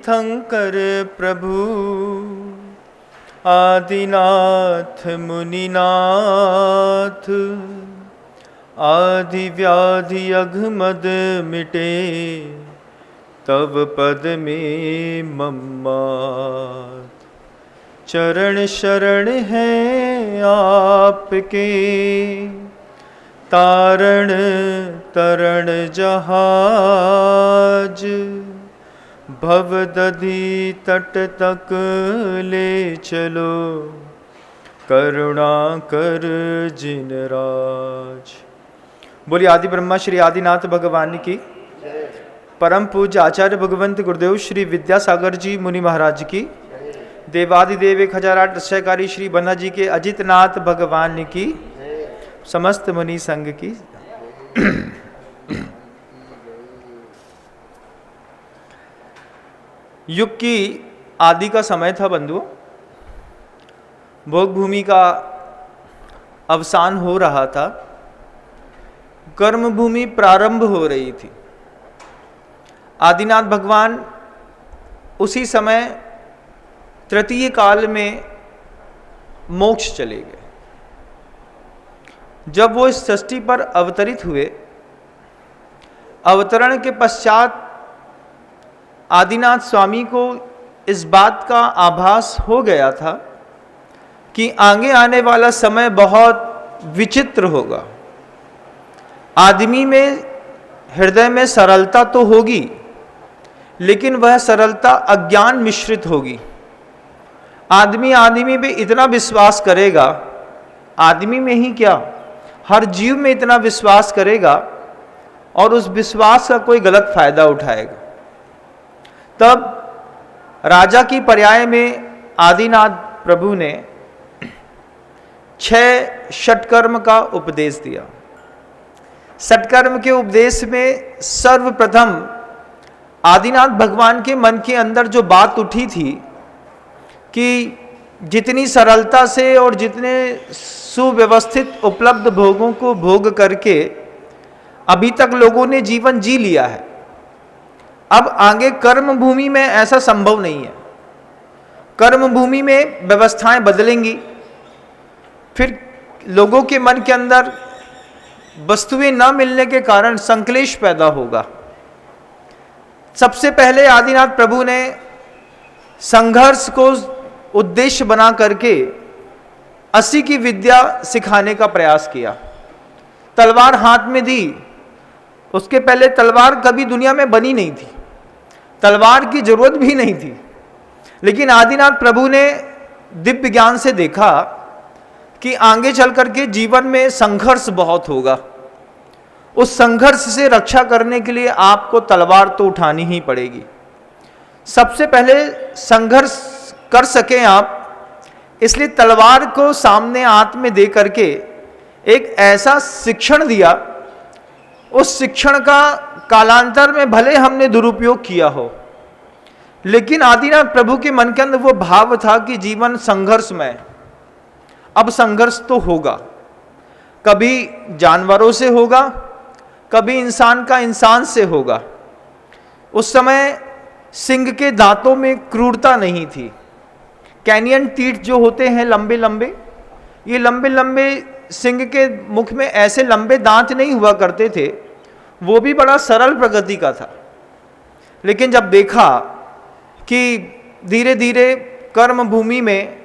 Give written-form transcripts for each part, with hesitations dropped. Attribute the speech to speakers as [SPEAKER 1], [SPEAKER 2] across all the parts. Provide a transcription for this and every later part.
[SPEAKER 1] तीर्थंकर प्रभु आदिनाथ मुनिनाथ, आदि व्याधि अघमद मिटे तब पद में मम्मात। चरण शरण है आपके, तारण तरण जहाज, भवदधि तट तक ले चलो, करुणा कर जिन राज। बोलिए आदि ब्रह्मा श्री आदिनाथ भगवान की, परम पूज्य आचार्य भगवंत गुरुदेव श्री विद्यासागर जी मुनि महाराज की, देवादिदेव 1008 रक्षाकारी श्री बन्ना जी के अजितनाथ भगवान की, समस्त मुनि संघ की। युग की आदि का समय था बंधुओं, भोग भूमि का अवसान हो रहा था, कर्म भूमि प्रारंभ हो रही थी। आदिनाथ भगवान उसी समय तृतीय काल में मोक्ष चले गए। जब वो इस सृष्टि पर अवतरित हुए, अवतरण के पश्चात आदिनाथ स्वामी को इस बात का आभास हो गया था कि आगे आने वाला समय बहुत विचित्र होगा। आदमी में हृदय में सरलता तो होगी, लेकिन वह सरलता अज्ञान मिश्रित होगी। आदमी पे इतना विश्वास करेगा, आदमी में ही क्या हर जीव में इतना विश्वास करेगा और उस विश्वास का कोई गलत फायदा उठाएगा। तब राजा की पर्याय में आदिनाथ प्रभु ने 6 षटकर्म का उपदेश दिया। षटकर्म के उपदेश में सर्वप्रथम आदिनाथ भगवान के मन के अंदर जो बात उठी थी कि जितनी सरलता से और जितने सुव्यवस्थित उपलब्ध भोगों को भोग करके अभी तक लोगों ने जीवन जी लिया है, अब आगे कर्म भूमि में ऐसा संभव नहीं है। कर्म भूमि में व्यवस्थाएं बदलेंगी, फिर लोगों के मन के अंदर वस्तुएं न मिलने के कारण संक्लेश पैदा होगा। सबसे पहले आदिनाथ प्रभु ने संघर्ष को उद्देश्य बना करके 80 की विद्या सिखाने का प्रयास किया। तलवार हाथ में दी, उसके पहले तलवार कभी दुनिया में बनी नहीं थी, तलवार की जरूरत भी नहीं थी, लेकिन आदिनाथ प्रभु ने दिव्य ज्ञान से देखा कि आगे चल करके जीवन में संघर्ष बहुत होगा। उस संघर्ष से रक्षा करने के लिए आपको तलवार तो उठानी ही पड़ेगी। सबसे पहले संघर्ष कर सकें आप, इसलिए तलवार को सामने हाथ में दे करके एक ऐसा शिक्षण दिया, उस शिक्षण का कालांतर में भले हमने दुरुपयोग किया हो, लेकिन आदिनाथ प्रभु के मन के अंदर वो भाव था कि जीवन संघर्षमय, अब संघर्ष तो होगा। कभी जानवरों से होगा, कभी इंसान का इंसान से होगा। उस समय सिंह के दांतों में क्रूरता नहीं थी। कैनियन टीथ जो होते हैं लंबे लंबे, ये लंबे लंबे सिंह के मुख में ऐसे लंबे दांत नहीं हुआ करते थे, वो भी बड़ा सरल प्रकृति का था। लेकिन जब देखा कि धीरे धीरे कर्म भूमि में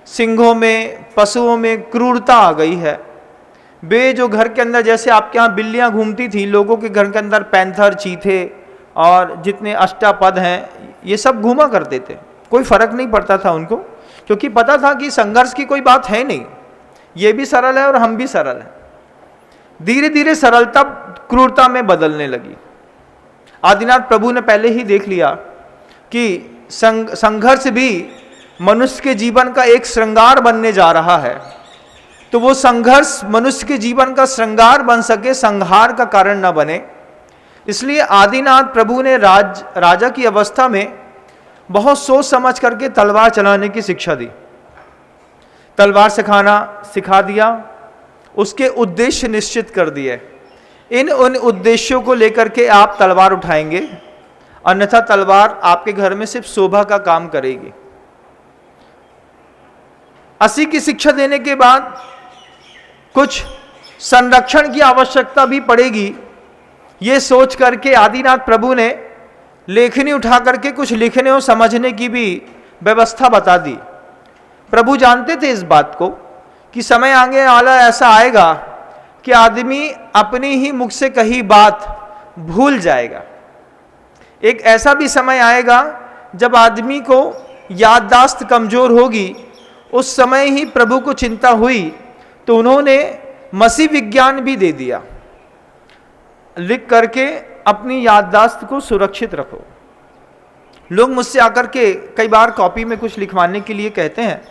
[SPEAKER 1] सिंहों में, पशुओं में क्रूरता आ गई है, वे जो घर के अंदर जैसे आपके यहाँ बिल्लियाँ घूमती थी, लोगों के घर के अंदर पैंथर, चीथे और जितने अष्टापद हैं, ये सब घूमा करते थे। कोई फर्क नहीं पड़ता था उनको, क्योंकि पता था कि संघर्ष की कोई बात है नहीं, ये भी सरल है और हम भी सरल हैं। धीरे धीरे सरलता क्रूरता में बदलने लगी। आदिनाथ प्रभु ने पहले ही देख लिया कि संघर्ष भी मनुष्य के जीवन का एक श्रृंगार बनने जा रहा है, तो वो संघर्ष मनुष्य के जीवन का श्रृंगार बन सके, संहार का कारण न बने। इसलिए आदिनाथ प्रभु ने राजा की अवस्था में बहुत सोच समझ करके तलवार चलाने की शिक्षा दी। तलवार सिखा दिया, उसके उद्देश्य निश्चित कर दिए। उन उद्देश्यों को लेकर के आप तलवार उठाएंगे अन्यथा तलवार आपके घर में सिर्फ शोभा का काम करेगी। 80 की शिक्षा देने के बाद कुछ संरक्षण की आवश्यकता भी पड़ेगी, ये सोच करके आदिनाथ प्रभु ने लेखनी उठा करके कुछ लिखने और समझने की भी व्यवस्था बता दी। प्रभु जानते थे इस बात को कि समय आगे वाला ऐसा आएगा कि आदमी अपनी ही मुख से कही बात भूल जाएगा। एक ऐसा भी समय आएगा जब आदमी को याददाश्त कमजोर होगी। उस समय ही प्रभु को चिंता हुई तो उन्होंने मसीह विज्ञान भी दे दिया, लिख करके अपनी याददाश्त को सुरक्षित रखो। लोग मुझसे आकर के कई बार कॉपी में कुछ लिखवाने के लिए कहते हैं,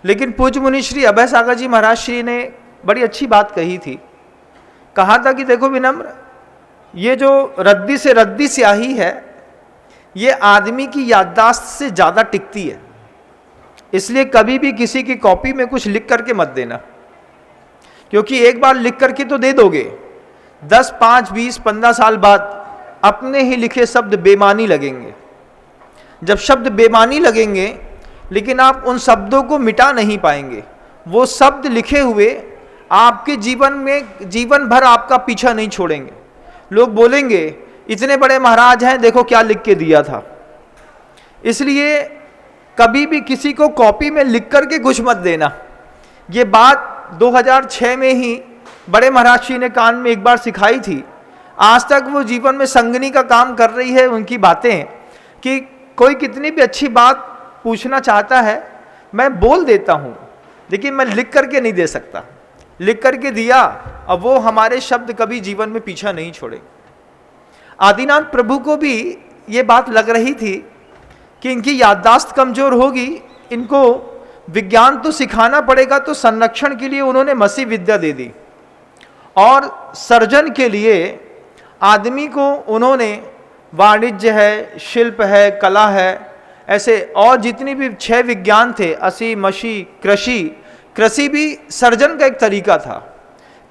[SPEAKER 1] लेकिन पूज्य मुनि श्री अभय सागर जी महाराज श्री ने बड़ी अच्छी बात कही थी। कहा था कि देखो विनम्र, ये जो रद्दी से रद्दी स्याही है, ये आदमी की याददाश्त से ज़्यादा टिकती है। इसलिए कभी भी किसी की कॉपी में कुछ लिख करके मत देना, क्योंकि एक बार लिख करके तो दे दोगे, 10, 5, 20, 15 साल बाद अपने ही लिखे शब्द बेमानी लगेंगे। जब शब्द बेमानी लगेंगे, लेकिन आप उन शब्दों को मिटा नहीं पाएंगे। वो शब्द लिखे हुए आपके जीवन में जीवन भर आपका पीछा नहीं छोड़ेंगे। लोग बोलेंगे इतने बड़े महाराज हैं, देखो क्या लिख के दिया था। इसलिए कभी भी किसी को कॉपी में लिख करके कुछ मत देना। ये बात 2006 में ही बड़े महाराज श्री ने कान में एक बार सिखाई थी। आज तक वो जीवन में संगनी का काम कर रही है। उनकी बातें कि कोई कितनी भी अच्छी बात पूछना चाहता है, मैं बोल देता हूँ, लेकिन मैं लिख करके नहीं दे सकता। लिख करके दिया, अब वो हमारे शब्द कभी जीवन में पीछा नहीं छोड़े। आदिनाथ प्रभु को भी ये बात लग रही थी कि इनकी याददाश्त कमजोर होगी, इनको विज्ञान तो सिखाना पड़ेगा। तो संरक्षण के लिए उन्होंने मसीह विद्या दे दी, और सर्जन के लिए आदमी को उन्होंने वाणिज्य है, शिल्प है, कला है, ऐसे और जितनी भी 6 विज्ञान थे, असी, मशी, कृषि भी सर्जन का एक तरीका था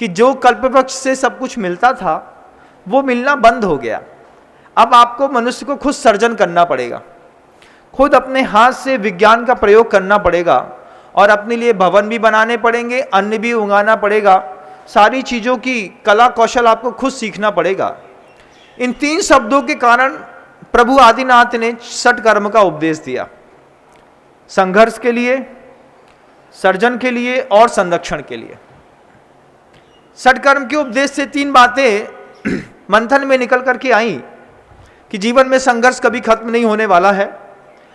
[SPEAKER 1] कि जो कल्पवृक्ष से सब कुछ मिलता था वो मिलना बंद हो गया। अब आपको मनुष्य को खुद सर्जन करना पड़ेगा, खुद अपने हाथ से विज्ञान का प्रयोग करना पड़ेगा, और अपने लिए भवन भी बनाने पड़ेंगे, अन्न भी उगाना पड़ेगा, सारी चीज़ों की कला कौशल आपको खुद सीखना पड़ेगा। इन 3 शब्दों के कारण प्रभु आदिनाथ ने षटकर्म का उपदेश दिया, संघर्ष के लिए, सर्जन के लिए और संरक्षण के लिए। षटकर्म के उपदेश से 3 बातें मंथन में निकल करके आई कि जीवन में संघर्ष कभी खत्म नहीं होने वाला है।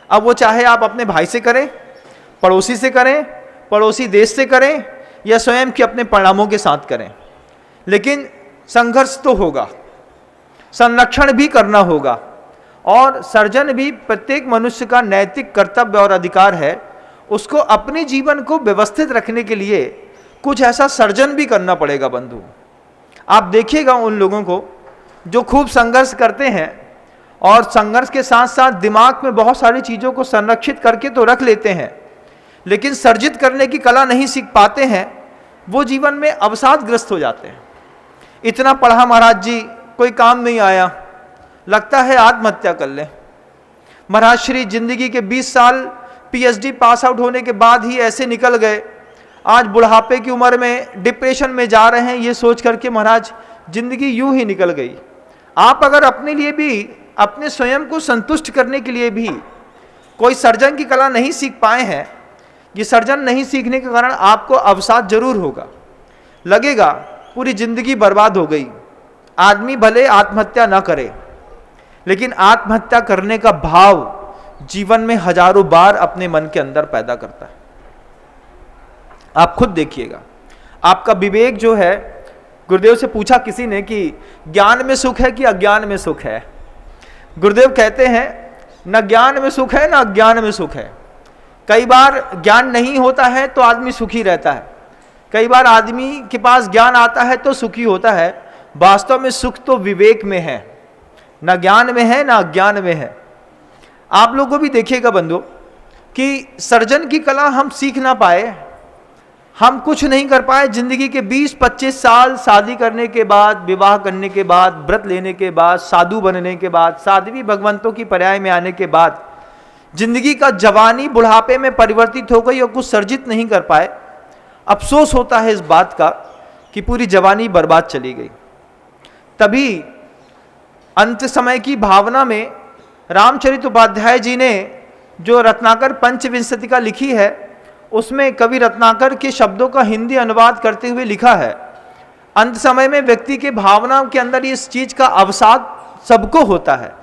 [SPEAKER 1] अब वो चाहे आप अपने भाई से करें, पड़ोसी से करें, पड़ोसी देश से करें, या स्वयं के अपने परिणामों के साथ करें, लेकिन संघर्ष तो होगा, संरक्षण भी करना होगा, और सर्जन भी प्रत्येक मनुष्य का नैतिक कर्तव्य और अधिकार है। उसको अपने जीवन को व्यवस्थित रखने के लिए कुछ ऐसा सर्जन भी करना पड़ेगा। बंधु, आप देखिएगा उन लोगों को जो खूब संघर्ष करते हैं और संघर्ष के साथ साथ दिमाग में बहुत सारी चीज़ों को संरक्षित करके तो रख लेते हैं, लेकिन सर्जित करने की कला नहीं सीख पाते हैं, वो जीवन में अवसादग्रस्त हो जाते हैं। इतना पढ़ा महाराज जी, कोई काम नहीं आया, लगता है आत्महत्या कर लें। महाराज श्री जिंदगी के 20 साल पीएचडी पास आउट होने के बाद ही ऐसे निकल गए, आज बुढ़ापे की उम्र में डिप्रेशन में जा रहे हैं, ये सोच करके महाराज जिंदगी यूं ही निकल गई। आप अगर अपने लिए भी, अपने स्वयं को संतुष्ट करने के लिए भी कोई सर्जन की कला नहीं सीख पाए हैं, ये सर्जन नहीं सीखने के कारण आपको अवसाद जरूर होगा, लगेगा पूरी जिंदगी बर्बाद हो गई। आदमी भले आत्महत्या ना करे, लेकिन आत्महत्या करने का भाव जीवन में हजारों बार अपने मन के अंदर पैदा करता है। आप खुद देखिएगा, आपका विवेक जो है, गुरुदेव से पूछा किसी ने कि ज्ञान में सुख है कि अज्ञान में सुख है। गुरुदेव कहते हैं न ज्ञान में सुख है न अज्ञान में सुख है। कई बार ज्ञान नहीं होता है तो आदमी सुखी रहता है, कई बार आदमी के पास ज्ञान आता है तो सुखी होता है। वास्तव में सुख तो विवेक में है, न ज्ञान में है न अज्ञान में है। आप लोगों भी देखिएगा बंधु कि सर्जन की कला हम सीख ना पाए, हम कुछ नहीं कर पाए जिंदगी के 20-25 साल, शादी करने के बाद, विवाह करने के बाद, व्रत लेने के बाद, साधु बनने के बाद, साध्वी भगवंतों की पर्याय में आने के बाद जिंदगी का जवानी बुढ़ापे में परिवर्तित हो गई और कुछ सर्जित नहीं कर पाए। अफसोस होता है इस बात का कि पूरी जवानी बर्बाद चली गई। तभी अंत समय की भावना में रामचरित उपाध्याय जी ने जो रत्नाकर पंचविंशतिका लिखी है, उसमें कवि रत्नाकर के शब्दों का हिंदी अनुवाद करते हुए लिखा है, अंत समय में व्यक्ति के भावनाओं के अंदर इस चीज का अवसाद सबको होता है।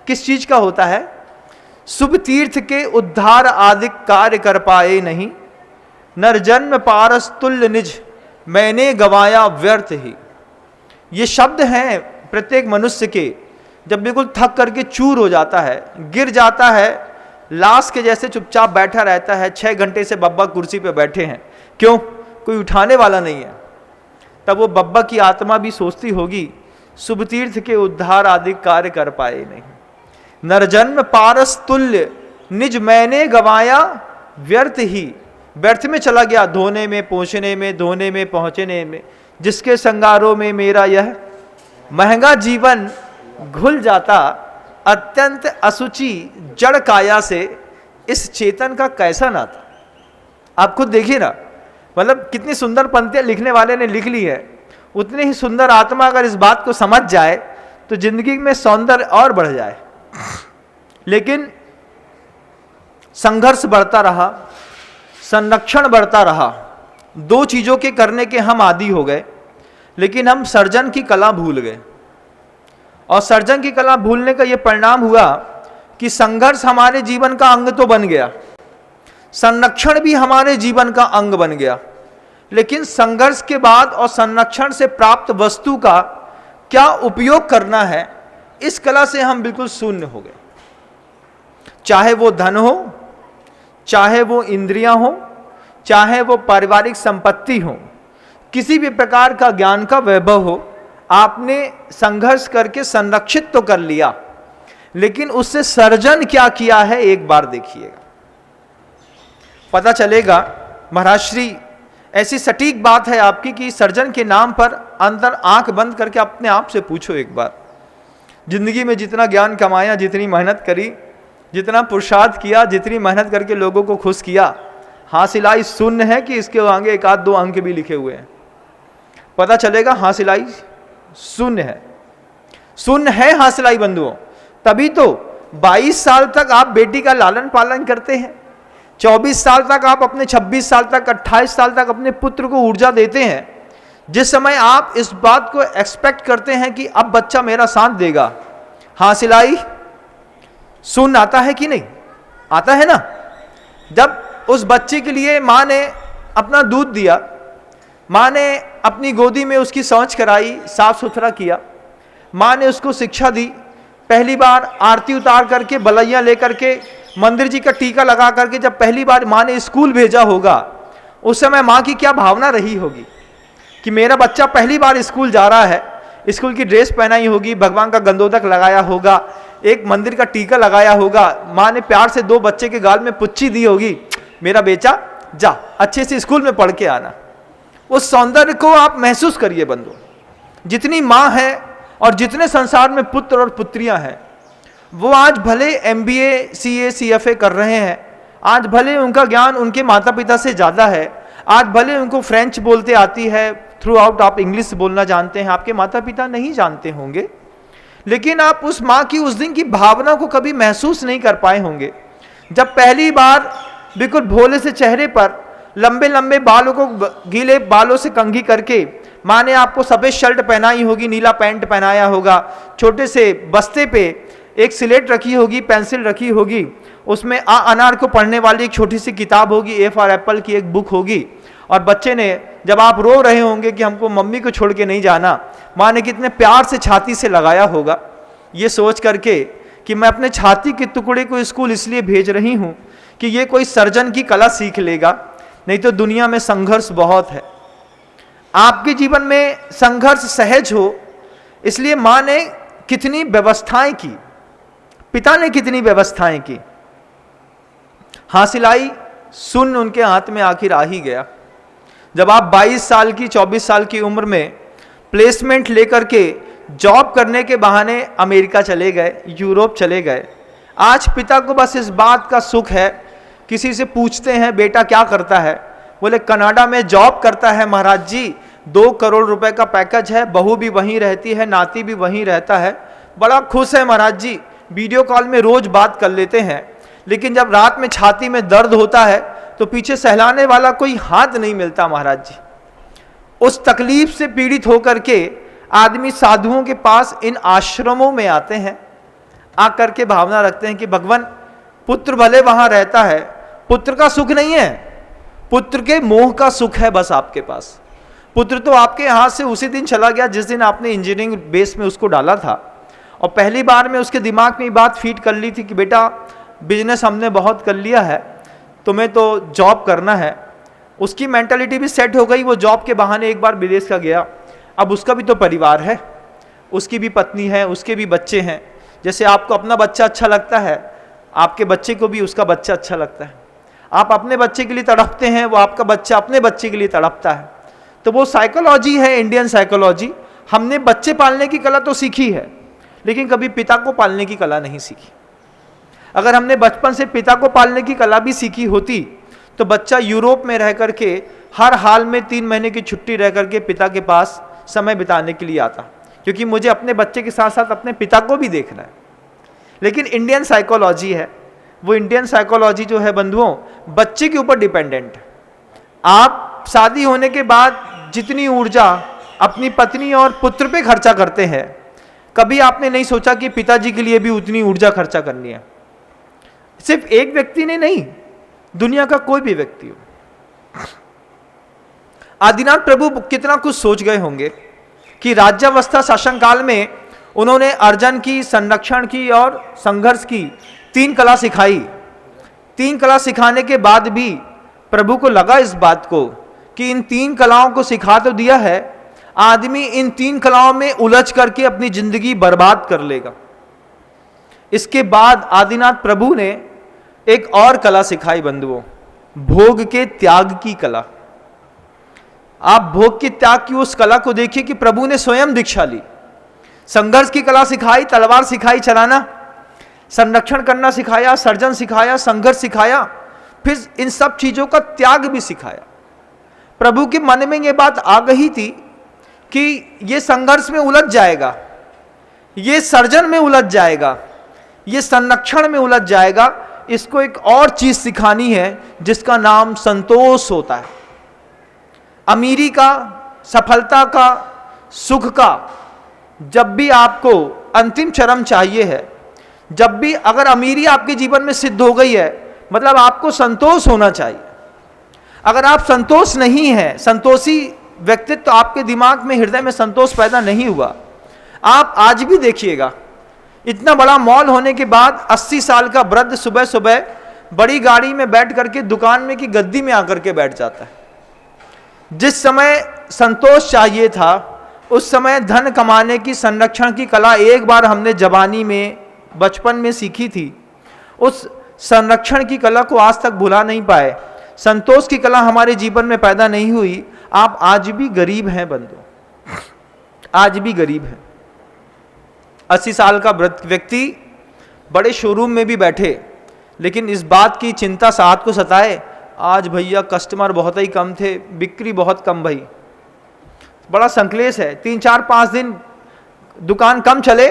[SPEAKER 1] किस चीज का होता है? शुभ तीर्थ के उद्धार आदि कार्य कर पाए नहीं, नर जन्म पारस तुल्य निज मैंने गवाया व्यर्थ ही। ये शब्द हैं प्रत्येक मनुष्य के, जब बिल्कुल थक करके चूर हो जाता है, गिर जाता है, लाश के जैसे चुपचाप बैठा रहता है। 6 घंटे से बब्बा कुर्सी पे बैठे हैं, क्यों? कोई उठाने वाला नहीं है। तब वो बब्बा की आत्मा भी सोचती होगी, शुभ तीर्थ के उद्धार आदि कार्य कर पाए नहीं, नरजन्म पारस तुल्य निज मैंने गवाया व्यर्थ ही। व्यर्थ में चला गया, धोने में, पोंछने में, धोने में, पहुंचने में, जिसके संगारों में मेरा यह महंगा जीवन घुल जाता, अत्यंत असुचि जड़ काया से इस चेतन का कैसा नाता। आप खुद देखिए ना, मतलब कितनी सुंदर पंक्तियां लिखने वाले ने लिख ली है। उतनी ही सुंदर आत्मा अगर इस बात को समझ जाए तो जिंदगी में सौंदर्य और बढ़ जाए। लेकिन संघर्ष बढ़ता रहा, संरक्षण बढ़ता रहा। 2 चीजों के करने के हम आदी हो गए, लेकिन हम सर्जन की कला भूल गए। और सर्जन की कला भूलने का यह परिणाम हुआ कि संघर्ष हमारे जीवन का अंग तो बन गया, संरक्षण भी हमारे जीवन का अंग बन गया, लेकिन संघर्ष के बाद और संरक्षण से प्राप्त वस्तु का क्या उपयोग करना है, इस कला से हम बिल्कुल शून्य हो गए। चाहे वो धन हो, चाहे वो इंद्रियां हो, चाहे वो पारिवारिक संपत्ति हो, किसी भी प्रकार का ज्ञान का वैभव हो, आपने संघर्ष करके संरक्षित तो कर लिया, लेकिन उससे सर्जन क्या किया है एक बार देखिएगा, पता चलेगा। महाराज श्री, ऐसी सटीक बात है आपकी कि सर्जन के नाम पर अंदर आंख बंद करके अपने आप से पूछो एक बार, जिंदगी में जितना ज्ञान कमाया, जितनी मेहनत करी, जितना पुरुषार्थ किया, जितनी मेहनत करके लोगों को खुश किया, हासिलाई शून्य है कि इसके आगे 1-2 अंक भी लिखे हुए हैं? पता चलेगा हासिलाई शून्य है। शून्य है हासिलाई बंधुओं। तभी तो 22 साल तक आप बेटी का लालन पालन करते हैं, 24 साल तक आप अपने, 26 साल तक, 28 साल तक अपने पुत्र को ऊर्जा देते हैं। जिस समय आप इस बात को एक्सपेक्ट करते हैं कि अब बच्चा मेरा साथ देगा, हासिलाई शून्य आता है कि नहीं? आता है ना। जब उस बच्चे के लिए माँ ने अपना दूध दिया, माँ ने अपनी गोदी में उसकी शौच कराई, साफ सुथरा किया, माँ ने उसको शिक्षा दी, पहली बार आरती उतार करके, बलैया लेकर के, मंदिर जी का टीका लगा करके जब पहली बार माँ ने स्कूल भेजा होगा, उस समय माँ की क्या भावना रही होगी कि मेरा बच्चा पहली बार स्कूल जा रहा है। स्कूल की ड्रेस पहनाई होगी, भगवान का गंधोदक लगाया होगा, एक मंदिर का टीका लगाया होगा, माँ ने प्यार से 2 बच्चे के गाल में पुच्ची दी होगी, मेरा बेटा जा अच्छे से स्कूल में पढ़ के आना। उस सौंदर्य को आप महसूस करिए बंधु। जितनी माँ है और जितने संसार में पुत्र और पुत्रियां हैं, वो आज भले MBA, CA, CFA कर रहे हैं, आज भले उनका ज्ञान उनके माता पिता से ज़्यादा है, आज भले उनको फ्रेंच बोलते आती है, थ्रू आउट आप इंग्लिश बोलना जानते हैं, आपके माता पिता नहीं जानते होंगे, लेकिन आप उस माँ की उस दिन की भावना को कभी महसूस नहीं कर पाए होंगे, जब पहली बार बिल्कुल भोले से चेहरे पर लंबे लंबे बालों को, गीले बालों से कंघी करके माँ ने आपको सफ़ेद शर्ट पहनाई होगी, नीला पैंट पहनाया होगा, छोटे से बस्ते पे एक स्लेट रखी होगी, पेंसिल रखी होगी, उसमें अनार को पढ़ने वाली एक छोटी सी किताब होगी, A फॉर एप्पल की एक बुक होगी, और बच्चे ने, जब आप रो रहे होंगे कि हमको मम्मी को छोड़ के नहीं जाना, माँ ने कितने प्यार से छाती से लगाया होगा, ये सोच करके कि मैं अपने छाती के टुकड़े को स्कूल इसलिए भेज रही हूँ कि ये कोई सर्जन की कला सीख लेगा, नहीं तो दुनिया में संघर्ष बहुत है। आपके जीवन में संघर्ष सहज हो, इसलिए माँ ने कितनी व्यवस्थाएं की, पिता ने कितनी व्यवस्थाएं की, हासिलाई शून्य उनके हाथ में आखिर आ ही गया। जब आप 22 साल की 24 साल की उम्र में प्लेसमेंट लेकर के जॉब करने के बहाने अमेरिका चले गए, यूरोप चले गए। आज पिता को बस इस बात का सुख है, किसी से पूछते हैं बेटा क्या करता है, बोले कनाडा में जॉब करता है महाराज जी, 2 करोड़ रुपए का पैकेज है, बहू भी वहीं रहती है, नाती भी वहीं रहता है, बड़ा खुश है महाराज जी, वीडियो कॉल में रोज बात कर लेते हैं। लेकिन जब रात में छाती में दर्द होता है तो पीछे सहलाने वाला कोई हाथ नहीं मिलता महाराज जी। उस तकलीफ से पीड़ित होकर के आदमी साधुओं के पास इन आश्रमों में आते हैं, आकर के भावना रखते हैं कि भगवान पुत्र भले वहां रहता है, पुत्र का सुख नहीं है, पुत्र के मोह का सुख है बस आपके पास। पुत्र तो आपके हाथ से उसी दिन चला गया जिस दिन आपने इंजीनियरिंग बेस में उसको डाला था, और पहली बार में उसके दिमाग में ये बात फीड कर ली थी कि बेटा बिजनेस हमने बहुत कर लिया है, तुम्हें तो जॉब करना है। उसकी मेंटालिटी भी सेट हो गई, वो जॉब के बहाने एक बार विदेश का गया। अब उसका भी तो परिवार है, उसकी भी पत्नी है, उसके भी बच्चे हैं। जैसे आपको अपना बच्चा अच्छा लगता है, आपके बच्चे को भी उसका बच्चा अच्छा लगता है। आप अपने बच्चे के लिए तड़पते हैं, वो आपका बच्चा अपने बच्चे के लिए तड़पता है। तो वो साइकोलॉजी है, इंडियन साइकोलॉजी। हमने बच्चे पालने की कला तो सीखी है, लेकिन कभी पिता को पालने की कला नहीं सीखी। अगर हमने बचपन से पिता को पालने की कला भी सीखी होती तो बच्चा यूरोप में रह करके हर हाल में 3 महीने की छुट्टी रह करके पिता के पास समय बिताने के लिए आता, क्योंकि मुझे अपने बच्चे के साथ साथ अपने पिता को भी देखना है। लेकिन इंडियन साइकोलॉजी है, वो इंडियन साइकोलॉजी जो है बंधुओं, बच्चे के ऊपर डिपेंडेंट है। आप शादी होने के बाद जितनी ऊर्जा अपनी पत्नी और पुत्र पे खर्चा करते हैं, कभी आपने नहीं सोचा कि पिताजी के लिए भी उतनी ऊर्जा खर्चा करनी है। सिर्फ एक व्यक्ति ने नहीं, दुनिया का कोई भी व्यक्ति हो। आदिनाथ प्रभु कितना कुछ सोच गए होंगे कि राज्यावस्था शासन काल में उन्होंने अर्जन की, संरक्षण की और संघर्ष की 3 कला सिखाई। 3 कला सिखाने के बाद भी प्रभु को लगा इस बात को कि इन 3 कलाओं को सिखा तो दिया है, आदमी इन 3 कलाओं में उलझ करके अपनी जिंदगी बर्बाद कर लेगा। इसके बाद आदिनाथ प्रभु ने एक और कला सिखाई बंधुओं, भोग के त्याग की कला। आप भोग के त्याग की उस कला को देखिए कि प्रभु ने स्वयं दीक्षा ली। संघर्ष की कला सिखाई, तलवार सिखाई चलाना, संरक्षण करना सिखाया, सर्जन सिखाया, संघर्ष सिखाया, फिर इन सब चीजों का त्याग भी सिखाया। प्रभु के मन में यह बात आ गई थी कि ये संघर्ष में उलझ जाएगा, ये सर्जन में उलझ जाएगा, ये संरक्षण में उलझ जाएगा, इसको एक और चीज सिखानी है जिसका नाम संतोष होता है। अमीरी का, सफलता का, सुख का जब भी आपको अंतिम चरम चाहिए है, जब भी अगर अमीरी आपके जीवन में सिद्ध हो गई है, मतलब आपको संतोष होना चाहिए। अगर आप संतोष नहीं है, संतोषी व्यक्तित्व आपके दिमाग में, हृदय में संतोष पैदा नहीं हुआ, आप आज भी देखिएगा, इतना बड़ा मॉल होने के बाद 80 साल का वृद्ध सुबह सुबह बड़ी गाड़ी में बैठ करके दुकान में की गद्दी में आकर के बैठ जाता है। जिस समय संतोष चाहिए था, उस समय धन कमाने की, संरक्षण की कला एक बार हमने जवानी में, बचपन में सीखी थी, उस संरक्षण की कला को आज तक भुला नहीं पाए। संतोष की कला हमारे जीवन में पैदा नहीं हुई। आप आज भी गरीब हैं बंधु, आज भी गरीब हैं। 80 साल का व्यक्ति बड़े शोरूम में भी बैठे, लेकिन इस बात की चिंता साथ को सताए, आज भैया कस्टमर बहुत ही कम थे, बिक्री बहुत कम भई। बड़ा संकलेश है। 3-4-5 दिन दुकान कम चले,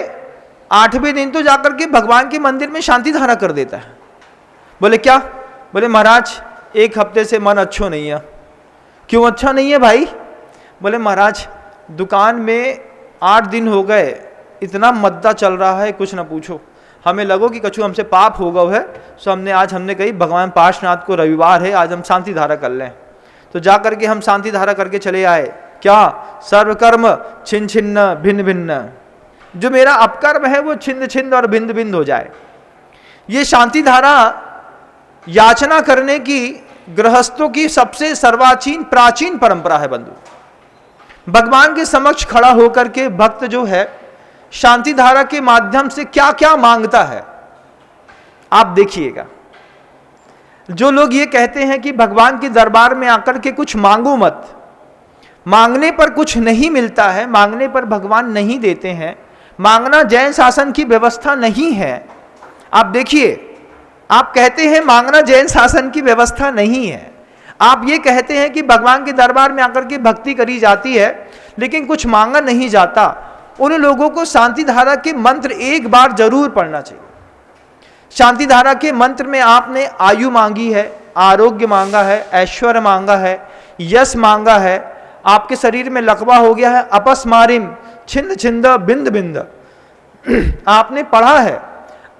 [SPEAKER 1] 8वें दिन तो जाकर के भगवान के मंदिर में शांति धारा कर देता है। बोले क्या? बोले महाराज 1 हफ्ते से मन अच्छा नहीं है। क्यों अच्छा नहीं है भाई? बोले महाराज दुकान में 8 दिन हो गए, इतना मद्दा चल रहा है कुछ ना पूछो। हमें लगो कि कछु हमसे पाप हो गया है, सो हमने कही भगवान पार्श्वनाथ को रविवार है, आज हम शांति धारा कर लें। तो जा करके हम शांति धारा करके चले आए। क्या? सर्वकर्म छिन्न छिन्न भिन्न भिन्न, जो मेरा अपकर्म है वो छिन्न छिन्न और भिन्न भिन्न हो जाए। ये शांति धारा याचना करने की गृहस्थों की सबसे सर्वाचीन प्राचीन परंपरा है बंधु। भगवान के समक्ष खड़ा होकर के भक्त जो है शांति धारा के माध्यम से क्या क्या मांगता है, आप देखिएगा। जो लोग ये कहते हैं कि भगवान के दरबार में आकर के कुछ मांगो मत, मांगने पर कुछ नहीं मिलता है, मांगने पर भगवान नहीं देते हैं, मांगना जैन शासन की व्यवस्था नहीं है। आप देखिए, आप कहते हैं मांगना जैन शासन की व्यवस्था नहीं है, आप ये कहते हैं कि भगवान के दरबार में आकर के भक्ति करी जाती है लेकिन कुछ मांगा नहीं जाता। उन लोगों को शांति धारा के मंत्र एक बार जरूर पढ़ना चाहिए। शांति धारा के मंत्र में आपने आयु मांगी है, आरोग्य मांगा है, ऐश्वर्य मांगा है, यश मांगा है, आपके शरीर में लकवा हो गया है, अपस्मारिम छिंद छिंद बिंद बिंद आपने पढ़ा है,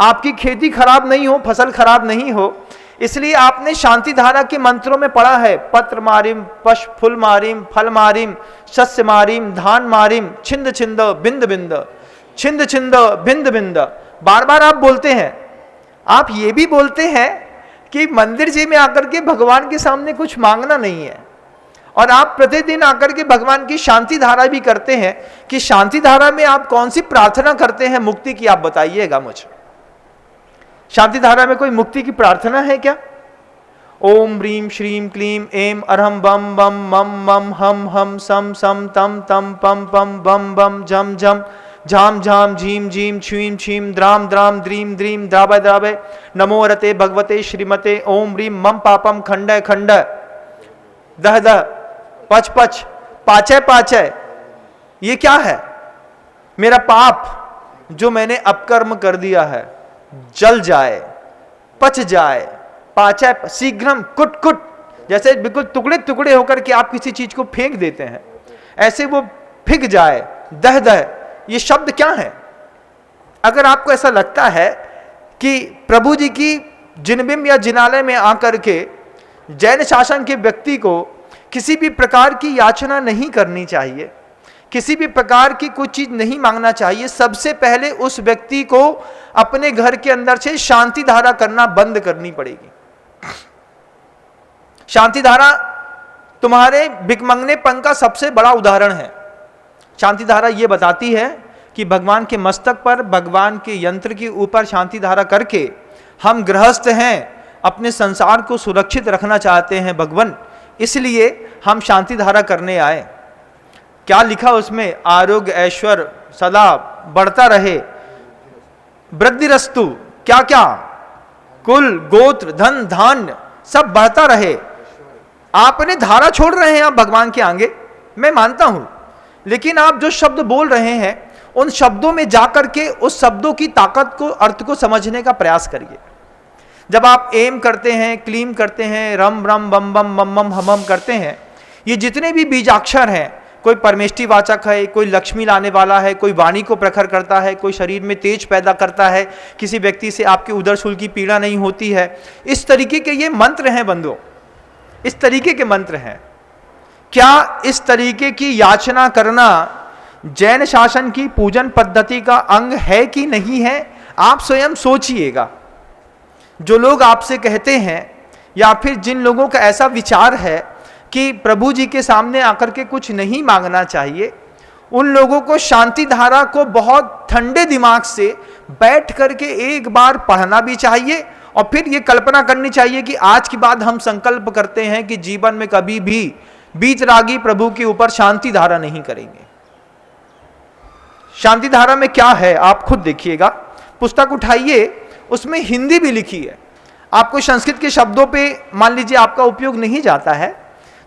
[SPEAKER 1] आपकी खेती खराब नहीं हो, फसल खराब नहीं हो, इसलिए आपने शांति धारा के मंत्रों में पढ़ा है, पत्र मारिम पश फुल मारिम फल मारिम शस्य मारिम धान मारिम छिंद छिंद बिंद बिंद छिंद छिंद बिंद बिंद। बार बार आप बोलते हैं। आप ये भी बोलते हैं कि मंदिर जी में आकर के भगवान के सामने कुछ मांगना नहीं है, और आप प्रतिदिन आकर के भगवान की शांति धारा भी करते हैं कि शांति धारा में आप कौन सी प्रार्थना करते हैं मुक्ति की, आप बताइएगा मुझे। शांति धारा में कोई मुक्ति की प्रार्थना है क्या? ओम ह्रीम श्रीम क्लीम एम अरहम बम बम मम मम हम हम सम सम तम तम पम पम बम बम झम झम झाम झाम झीम झीम छीम छीम द्राम द्राम द्रीम द्रीम द्रावय द्रावय नमो रते भगवते श्रीमते ओम ह्रीम मम पापम खंडय खंडय दह दह पच पच पाचय पाचय। ये क्या है? मेरा पाप जो मैंने अपकर्म कर दिया है जल जाए, पच जाए, पाचय शीघ्रम कुट कुट, जैसे बिल्कुल टुकड़े टुकड़े होकर के आप किसी चीज को फेंक देते हैं, ऐसे वो फिक जाए, दह दह। ये शब्द क्या है? अगर आपको ऐसा लगता है कि प्रभु जी की जिनबिंब या जिनालय में आकर के जैन शासन के व्यक्ति को किसी भी प्रकार की याचना नहीं करनी चाहिए, किसी भी प्रकार की कोई चीज नहीं मांगना चाहिए, सबसे पहले उस व्यक्ति को अपने घर के अंदर से शांति धारा करना बंद करनी पड़ेगी। शांति धारा तुम्हारे भिकमंगनेपन का सबसे बड़ा उदाहरण है। शांति धारा यह बताती है कि भगवान के मस्तक पर, भगवान के यंत्र के ऊपर शांति धारा करके हम गृहस्थ हैं, अपने संसार को सुरक्षित रखना चाहते हैं भगवान, इसलिए हम शांति धारा करने आए। क्या लिखा उसमें? आरोग्य ऐश्वर्य सदा बढ़ता रहे, वृद्धिरस्तु, क्या क्या, कुल गोत्र धन धान्य सब बढ़ता रहे। आपने धारा छोड़ रहे हैं आप भगवान के आगे, मैं मानता हूं, लेकिन आप जो शब्द बोल रहे हैं उन शब्दों में जाकर के उस शब्दों की ताकत को, अर्थ को समझने का प्रयास करिए। जब आप एम करते हैं, क्लीम करते हैं, रम रम बम बम मम मम हम हम करते हैं, ये जितने भी बीजाक्षर हैं, कोई परमेष्टि वाचक है, कोई लक्ष्मी लाने वाला है, कोई वाणी को प्रखर करता है, कोई शरीर में तेज पैदा करता है, किसी व्यक्ति से आपके उदर शूल की पीड़ा नहीं होती है, इस तरीके के ये मंत्र हैं बंधुओं, इस तरीके के मंत्र हैं। क्या इस तरीके की याचना करना जैन शासन की पूजन पद्धति का अंग है कि नहीं है? आप स्वयं सोचिएगा। जो लोग आपसे कहते हैं या फिर जिन लोगों का ऐसा विचार है कि प्रभु जी के सामने आकर के कुछ नहीं मांगना चाहिए, उन लोगों को शांति धारा को बहुत ठंडे दिमाग से बैठ करके एक बार पढ़ना भी चाहिए, और फिर ये कल्पना करनी चाहिए कि आज के बाद हम संकल्प करते हैं कि जीवन में कभी भी बीतरागी प्रभु के ऊपर शांति धारा नहीं करेंगे। शांति धारा में क्या है आप खुद देखिएगा, पुस्तक उठाइए, उसमें हिंदी भी लिखी है। आपको संस्कृत के शब्दों पे मान लीजिए आपका उपयोग नहीं जाता है,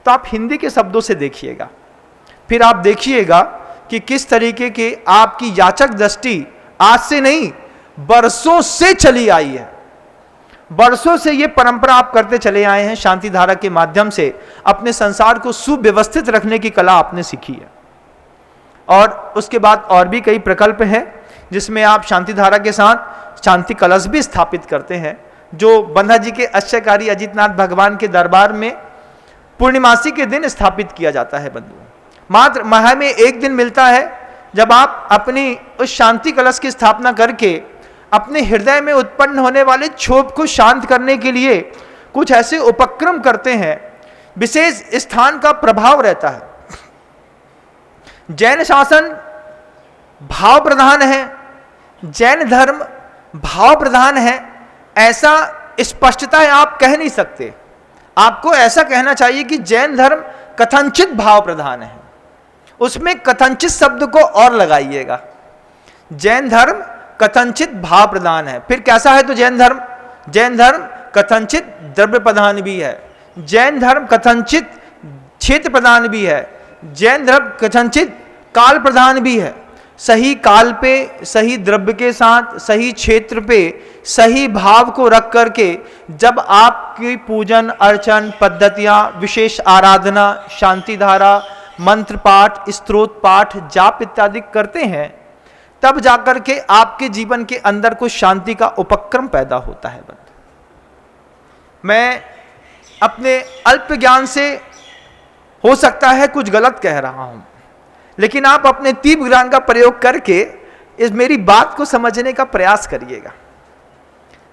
[SPEAKER 1] तो आप हिंदी के शब्दों से देखिएगा, फिर आप देखिएगा कि किस तरीके के आपकी याचक दृष्टि आज से नहीं बरसों से चली आई है। बरसों से ये परंपरा आप करते चले आए हैं, शांति धारा के माध्यम से अपने संसार को सुव्यवस्थित रखने की कला आपने सीखी है। और उसके बाद और भी कई प्रकल्प हैं जिसमें आप शांति धारा के साथ शांति कलश भी स्थापित करते हैं, जो बंधा जी के अश्चर्यकारी अजितनाथ भगवान के दरबार में पूर्णिमासी के दिन स्थापित किया जाता है। बंधुओं, मात्र माह में एक दिन मिलता है जब आप अपनी उस शांति कलश की स्थापना करके अपने हृदय में उत्पन्न होने वाले क्षोभ को शांत करने के लिए कुछ ऐसे उपक्रम करते हैं, विशेष स्थान का प्रभाव रहता है। जैन शासन भाव प्रधान है, जैन धर्म भाव प्रधान है, ऐसा स्पष्टता आप कह नहीं सकते। आपको ऐसा कहना चाहिए कि जैन धर्म कथनचित भाव प्रधान है। उसमें कथनचित शब्द को और लगाइएगा। जैन धर्म कथनचित भाव प्रधान है। फिर कैसा है तो जैन धर्म? जैन धर्म कथनचित द्रव्य प्रधान भी है, जैन धर्म कथनचित क्षेत्र प्रधान भी है, जैन धर्म कथनचित काल प्रधान भी है। सही काल पे, सही द्रव्य के साथ, सही क्षेत्र पे, सही भाव को रख करके जब आपकी पूजन अर्चन पद्धतियां, विशेष आराधना, शांति धारा, मंत्र पाठ, स्तोत्र पाठ, जाप इत्यादि करते हैं, तब जाकर के आपके जीवन के अंदर कुछ शांति का उपक्रम पैदा होता है। बंधु, मैं अपने अल्प ज्ञान से हो सकता है कुछ गलत कह रहा हूं, लेकिन आप अपने तीव्र ज्ञान का प्रयोग करके इस मेरी बात को समझने का प्रयास करिएगा।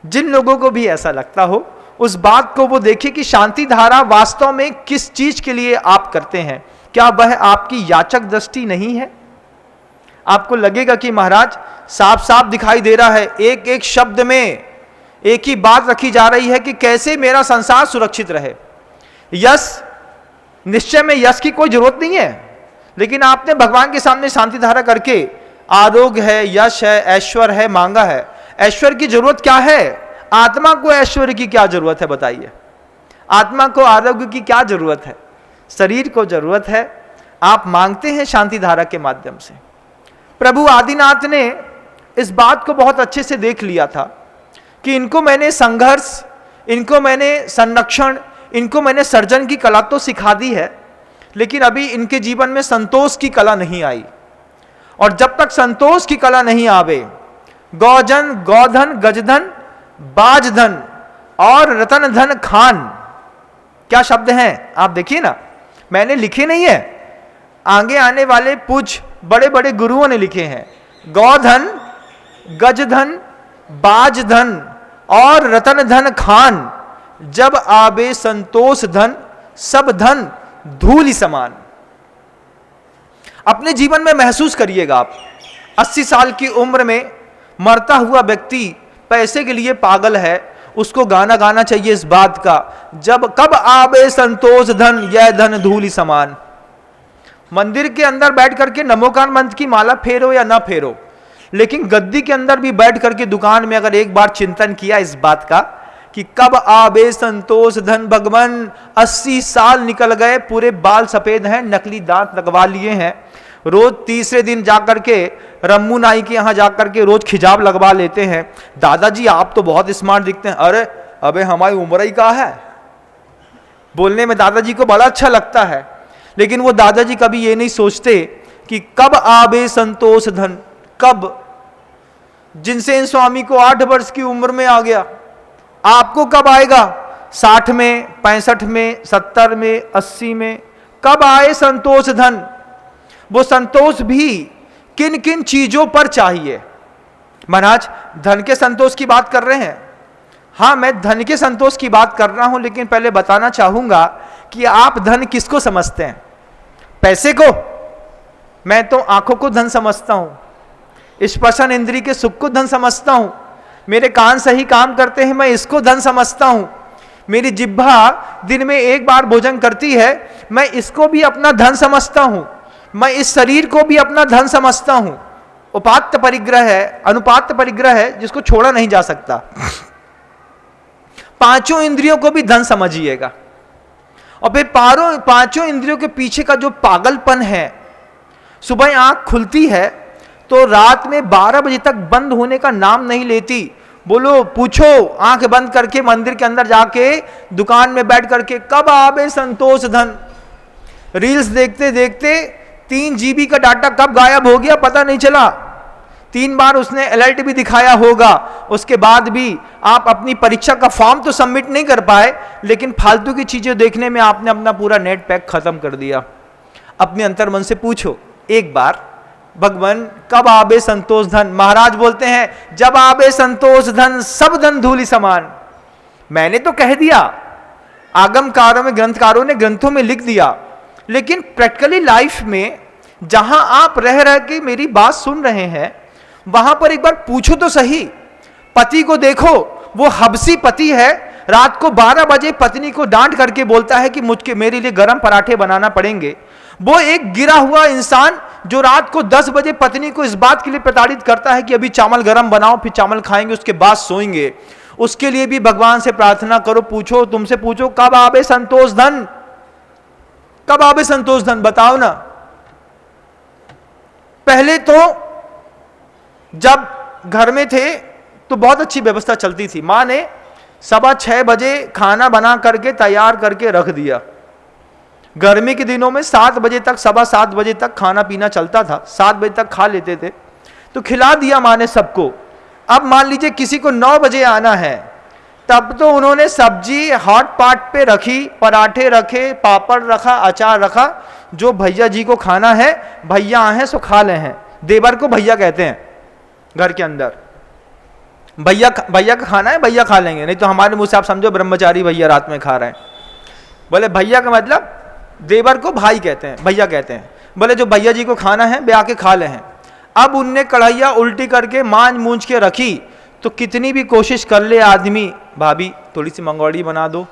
[SPEAKER 1] जिन लोगों को भी ऐसा लगता हो, उस बात को वो देखे कि शांति धारा वास्तव में किस चीज के लिए आप करते हैं। क्या वह आपकी याचक दृष्टि नहीं है? आपको लगेगा कि महाराज साफ साफ दिखाई दे रहा है, एक एक शब्द में एक ही बात रखी जा रही है कि कैसे मेरा संसार सुरक्षित रहे। यश, निश्चय में यश की कोई जरूरत नहीं है, लेकिन आपने भगवान के सामने शांति धारा करके आरोग्य है, यश है, ऐश्वर्य है मांगा है। ऐश्वर्य की जरूरत क्या है? आत्मा को ऐश्वर्य की क्या जरूरत है बताइए? आत्मा को आरोग्य की क्या जरूरत है? शरीर को जरूरत है। आप मांगते हैं शांति धारा के माध्यम से। प्रभु आदिनाथ ने इस बात को बहुत अच्छे से देख लिया था कि इनको मैंने संघर्ष, इनको मैंने संरक्षण, इनको मैंने सर्जन की कला तो सिखा दी है, लेकिन अभी इनके जीवन में संतोष की कला नहीं आई। और जब तक संतोष की कला नहीं आवे, गौजन, गौधन, गजधन, बाजधन और रतन धन खान, क्या शब्द हैं आप देखिए ना, मैंने लिखे नहीं है, आगे आने वाले पूज बड़े बड़े गुरुओं ने लिखे हैं। गौधन, गजधन, बाजधन और रतन धन खान, जब आवे संतोष धन, सब धन धूल समान। अपने जीवन में महसूस करिएगा आप, 80 साल की उम्र में मरता हुआ व्यक्ति पैसे के लिए पागल है, उसको गाना गाना चाहिए इस बात का, जब कब आवे संतोष धन, यह धन धूल समान। मंदिर के अंदर बैठ करके नमोकार मंत्र की माला फेरो या ना फेरो, लेकिन गद्दी के अंदर भी बैठ करके दुकान में अगर एक बार चिंतन किया इस बात का कि कब आवे संतोष धन भगवान, 80 साल निकल गए, पूरे बाल सफेद हैं, नकली दांत लगवा लिए हैं, रोज तीसरे दिन जाकर के रम्मू नाई के यहाँ जाकर के रोज खिजाब लगवा लेते हैं। दादाजी आप तो बहुत स्मार्ट दिखते हैं। अरे अबे हमारी उम्र ही का है। बोलने में दादाजी को बड़ा अच्छा लगता है, लेकिन वो दादाजी कभी ये नहीं सोचते कि कब आवे संतोष धन, कब। जिनसेन स्वामी को 8 वर्ष की उम्र में आ गया, आपको कब आएगा? 60 में, 65 में, 70 में, 80 में, कब आए संतोष धन? वो संतोष भी किन किन चीजों पर चाहिए? महाराज धन के संतोष की बात कर रहे हैं। हाँ, मैं धन के संतोष की बात कर रहा हूं, लेकिन पहले बताना चाहूंगा कि आप धन किसको समझते हैं? पैसे को? मैं तो आंखों को धन समझता हूं, स्पर्शन इंद्रिय के सुख को धन समझता हूं, मेरे कान सही काम करते हैं, मैं इसको धन समझता हूं, मेरी जिह्वा दिन में एक बार भोजन करती है, मैं इसको भी अपना धन समझता हूं, मैं इस शरीर को भी अपना धन समझता हूं। उपात्त परिग्रह है, अनुपात परिग्रह है, जिसको छोड़ा नहीं जा सकता। पांचों इंद्रियों को भी धन समझिएगा। और फिर पांचों इंद्रियों के पीछे का जो पागलपन है, सुबह आंख खुलती है तो रात में 12 बजे तक बंद होने का नाम नहीं लेती। बोलो, पूछो आंख बंद करके मंदिर के अंदर जाके दुकान में बैठ करके, कब आवे संतोष धन। रील्स देखते देखते 3 GB का डाटा कब गायब हो गया पता नहीं चला। 3 बार उसने अलर्ट भी दिखाया होगा, उसके बाद भी आप अपनी परीक्षा का फॉर्म तो सबमिट नहीं कर पाए, लेकिन फालतू की चीजें देखने में आपने अपना पूरा नेट पैक खत्म कर दिया। अपने अंतर्मन से पूछो एक बार, भगवान कब आवे संतोष धन। महाराज बोलते हैं, जब आवे संतोष धन, सब धन धूलि समान। मैंने तो कह दिया, आगमकारों में, ग्रंथकारों ने ग्रंथों में लिख दिया, लेकिन प्रैक्टिकली लाइफ में जहां आप रह रह के मेरी बात सुन रहे हैं, वहां पर एक बार पूछो तो सही। पति को देखो, वो हबसी पति है, रात को 12 बजे पत्नी को डांट करके बोलता है कि मुझके मेरे लिए गरम पराठे बनाना पड़ेंगे। वो एक गिरा हुआ इंसान जो रात को 10 बजे पत्नी को इस बात के लिए प्रताड़ित करता है कि अभी चावल गरम बनाओ, फिर चावल खाएंगे, उसके बाद सोएंगे, उसके लिए भी भगवान से प्रार्थना करो। पूछो, तुमसे पूछो कब आवे संतोष धन, कब आवे संतोष धन, बताओ ना। पहले तो जब घर में थे तो बहुत अच्छी व्यवस्था चलती थी। मां ने 6:15 बजे खाना बना करके तैयार करके रख दिया। गर्मी के दिनों में 7 बजे तक, 7:15 बजे तक खाना पीना चलता था, 7 बजे तक खा लेते थे, तो खिला दिया मां ने सबको। अब मान लीजिए किसी को 9 बजे आना है, तब तो उन्होंने सब्जी हॉट पॉट पे रखी, पराठे रखे, पापड़ रखा, अचार रखा, जो भैया जी को खाना है, भैया आए सो खा ले हैं। देवर को भैया कहते हैं घर के अंदर, भैया का खाना है, भैया खा लेंगे, नहीं तो हमारे मुंह से आप समझो ब्रह्मचारी भैया रात में खा रहे हैं। बोले भैया का मतलब देवर को भाई कहते हैं, भैया कहते हैं। बोले जो भैया जी को खाना है वे आके खा ले हैं। अब उनने कढ़ैया उल्टी करके मांझ मूंझ के रखी, तो कितनी भी कोशिश कर ले आदमी, भाभी थोड़ी सी मंगौड़ी बना दो,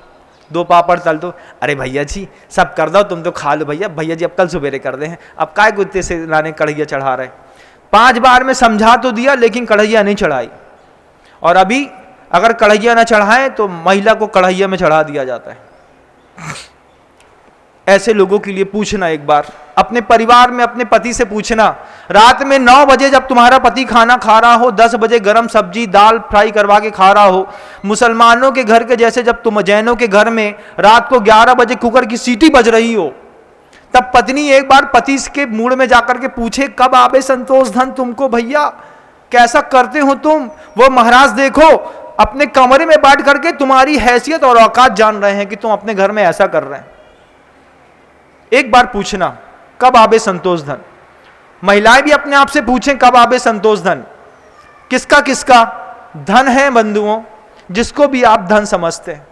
[SPEAKER 1] 2 पापड़ तल दो, अरे भैया जी सब कर दो, तुम तो खा लो भैया, भैया जी अब कल सवेरे कर दे हैं, अब काय गुत्ते से लाने कढ़ैया चढ़ा रहे। 5 बार में समझा तो दिया लेकिन कढ़ैया नहीं चढ़ाई। और अभी अगर कढ़ैया ना चढ़ाए तो महिला को कढ़ैया में चढ़ा दिया जाता है। ऐसे लोगों के लिए पूछना, एक बार अपने परिवार में अपने पति से पूछना, रात में 9 बजे जब तुम्हारा पति खाना खा रहा हो, 10 बजे गरम सब्जी दाल फ्राई करवा के खा रहा हो, मुसलमानों के घर के जैसे जब तुम जैनों के घर में रात को 11 बजे कुकर की सीटी बज रही हो, तब पत्नी एक बार पति के मूड में जाकर के पूछे कब आवे संतोष धन तुमको, भैया कैसा करते हो तुम। वो महाराज देखो अपने कमरे में बैठ करके तुम्हारी हैसियत और औकात जान रहे हैं कि तुम अपने घर में ऐसा कर रहे हैं। एक बार पूछना कब आवे संतोष धन। महिलाएं भी अपने आप से पूछें कब आवे संतोष धन। किसका किसका धन है बंधुओं, जिसको भी आप धन समझते हैं,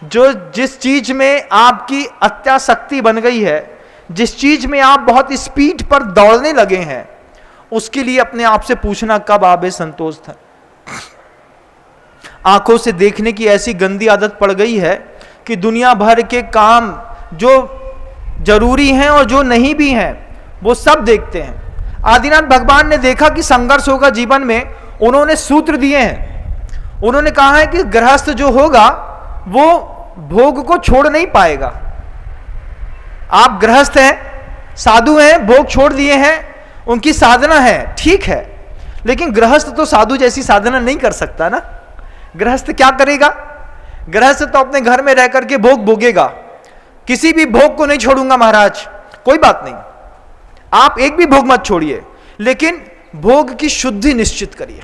[SPEAKER 1] जो जिस चीज में आपकी अत्यासक्ति बन गई है, जिस चीज में आप बहुत स्पीड पर दौड़ने लगे हैं, उसके लिए अपने आप से पूछना कब आवे संतोष धन। आंखों से देखने की ऐसी गंदी आदत पड़ गई है कि दुनिया भर के काम जो जरूरी हैं और जो नहीं भी हैं वो सब देखते हैं। आदिनाथ भगवान ने देखा कि संघर्ष होगा जीवन में, उन्होंने सूत्र दिए हैं। उन्होंने कहा है कि गृहस्थ जो होगा वो भोग को छोड़ नहीं पाएगा। आप गृहस्थ हैं, साधु हैं, भोग छोड़ दिए हैं, उनकी साधना है, ठीक है, लेकिन गृहस्थ तो साधु जैसी साधना नहीं कर सकता ना। गृहस्थ क्या करेगा? गृहस्थ तो अपने घर में रह करके भोग भोगेगा। किसी भी भोग को नहीं छोड़ूंगा महाराज, कोई बात नहीं, आप एक भी भोग मत छोड़िए, लेकिन भोग की शुद्धि निश्चित करिए।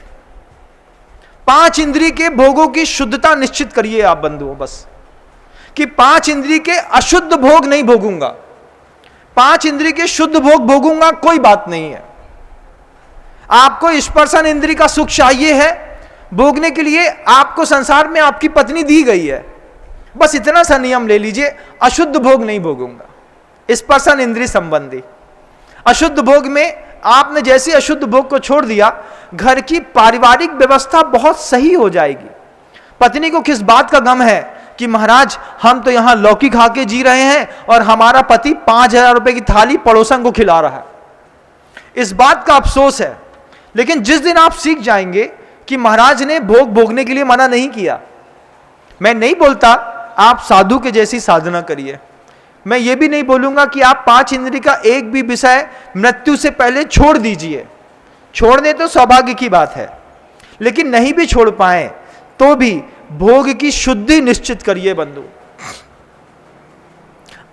[SPEAKER 1] 5 इंद्रिय के भोगों की शुद्धता निश्चित करिए आप बंधुओं, बस कि 5 इंद्रिय के अशुद्ध भोग नहीं भोगूंगा, 5 इंद्रिय के शुद्ध भोग भोगूंगा, कोई बात नहीं है। आपको स्पर्शन इंद्रिय का सुख चाहिए है भोगने के लिए, आपको संसार में आपकी पत्नी दी गई है, बस इतना सा नियम ले लीजिए, अशुद्ध भोग नहीं भोगूंगा। स्पर्शन इंद्रिय संबंधी अशुद्ध भोग में आपने जैसे अशुद्ध भोग को छोड़ दिया, घर की पारिवारिक व्यवस्था बहुत सही हो जाएगी। पत्नी को किस बात का गम है कि महाराज हम तो यहां लौकी खा के जी रहे हैं और हमारा पति 5,000 रुपए की थाली पड़ोसन को खिला रहा है, इस बात का अफसोस है। लेकिन जिस दिन आप सीख जाएंगे कि महाराज ने भोग भोगने के लिए मना नहीं किया, मैं नहीं बोलता आप साधु के जैसी साधना करिए, मैं ये भी नहीं बोलूंगा कि आप 5 इंद्रिय का एक भी विषय मृत्यु से पहले छोड़ दीजिए। छोड़ने तो सौभाग्य की बात है, लेकिन नहीं भी छोड़ पाए तो भी भोग की शुद्धि निश्चित करिए बंधु।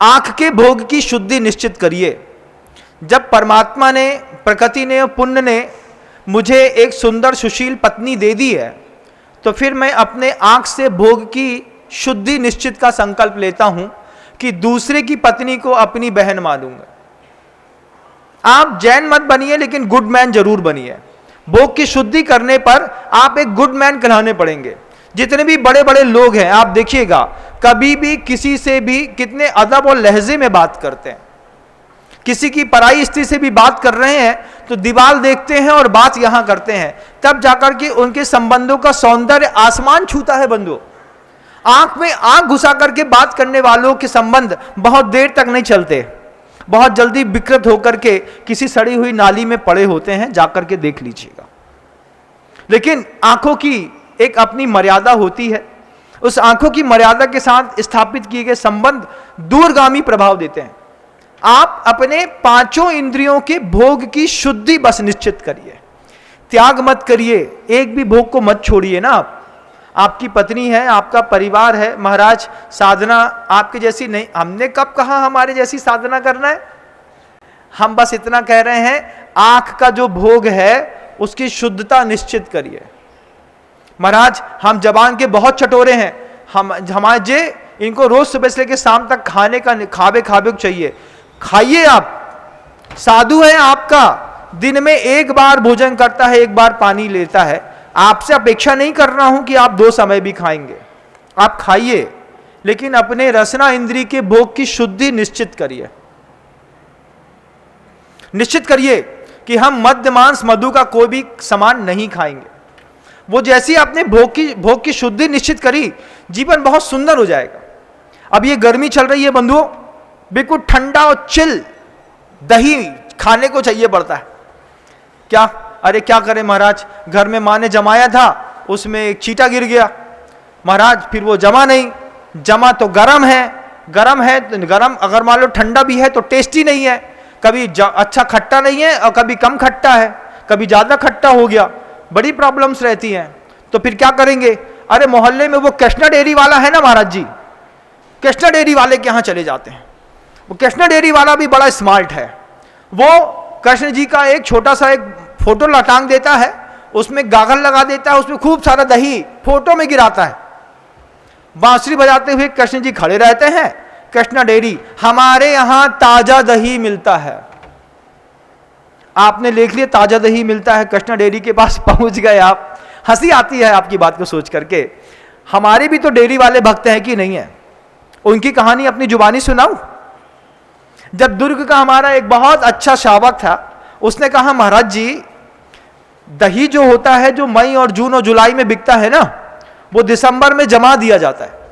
[SPEAKER 1] आंख के भोग की शुद्धि निश्चित करिए। जब परमात्मा ने, प्रकृति ने, पुण्य ने मुझे एक सुंदर सुशील पत्नी दे दी है, तो फिर मैं अपने आंख से भोग की शुद्धि निश्चित का संकल्प लेता हूं कि दूसरे की पत्नी को अपनी बहन मानूंगा। आप जैन मत बनिए, लेकिन गुड मैन जरूर बनिए। भोग की शुद्धि करने पर आप एक गुड मैन कहलाने पड़ेंगे। जितने भी बड़े बड़े लोग हैं आप देखिएगा, कभी भी किसी से भी कितने अदब और लहजे में बात करते हैं। किसी की पराई स्त्री से भी बात कर रहे हैं तो दीवार देखते हैं और बात यहां करते हैं, तब जाकर के उनके संबंधों का सौंदर्य आसमान छूता है बंधु। आंख में आंख घुसा करके बात करने वालों के संबंध बहुत देर तक नहीं चलते। बहुत जल्दी विकृत होकर के किसी सड़ी हुई नाली में पड़े होते हैं, जाकर के देख लीजिएगा। लेकिन आंखों की एक अपनी मर्यादा होती है, उस आंखों की मर्यादा के साथ स्थापित किए गए संबंध दूरगामी प्रभाव देते हैं। आप अपने पांचों इंद्रियों के भोग की शुद्धि बस निश्चित करिए, त्याग मत करिए, एक भी भोग को मत छोड़िए ना। आपकी पत्नी है, आपका परिवार है, महाराज साधना आपके जैसी नहीं, हमने कब कहा हमारे जैसी साधना करना है? हम बस इतना कह रहे हैं आंख का जो भोग है उसकी शुद्धता निश्चित करिए। महाराज हम जबान के बहुत चटोरे हैं, हमारे जे इनको रोज सुबह से लेकर शाम तक खाने का खावे खावे चाहिए। खाइए, आप साधु है, आपका दिन में एक बार भोजन करता है, एक बार पानी लेता है। आपसे अपेक्षा नहीं कर रहा हूं कि आप 2 समय भी खाएंगे, आप खाइए, लेकिन अपने रसना इंद्री के भोग की शुद्धि निश्चित करिए। निश्चित करिए कि हम मद्य मांस मधु का कोई भी सामान नहीं खाएंगे। वो जैसी आपने भोग की शुद्धि निश्चित करी, जीवन बहुत सुंदर हो जाएगा। अब ये गर्मी चल रही है बंधुओं, बिल्कुल ठंडा और चिल दही खाने को चाहिए पड़ता है। क्या, अरे क्या करें महाराज, घर में माँ ने जमाया था, उसमें एक चींटा गिर गया महाराज, फिर वो जमा नहीं, जमा तो गरम है, गरम है तो गरम, अगर मान लो ठंडा भी है तो टेस्टी नहीं है, कभी अच्छा खट्टा नहीं है और कभी कम खट्टा है, कभी ज्यादा खट्टा हो गया, बड़ी प्रॉब्लम्स रहती हैं। तो फिर क्या करेंगे? अरे मोहल्ले में वो कृष्णा डेयरी वाला है ना महाराज जी, कृष्णा डेयरी वाले के यहाँ चले जाते हैं। वो कृष्णा डेयरी वाला भी बड़ा स्मार्ट है, वो कृष्ण जी का एक छोटा सा एक फोटो लटांग देता है, उसमें गागल लगा देता है, उसमें खूब सारा दही फोटो में गिराता है, बांसुरी बजाते हुए कृष्ण जी खड़े रहते हैं। कृष्णा डेयरी, हमारे यहां ताजा दही मिलता है। आपने लिख लिया ताजा दही मिलता है, कृष्णा डेयरी के पास पहुंच गए आप। हंसी आती है आपकी बात को सोच करके। हमारे भी तो डेयरी वाले भक्त हैं कि नहीं है? उनकी कहानी अपनी जुबानी सुनाऊं। जब दुर्ग का हमारा एक बहुत अच्छा शावक था, उसने कहा महाराज जी दही जो होता है, जो मई और जून और जुलाई में बिकता है ना, वो दिसंबर में जमा दिया जाता है।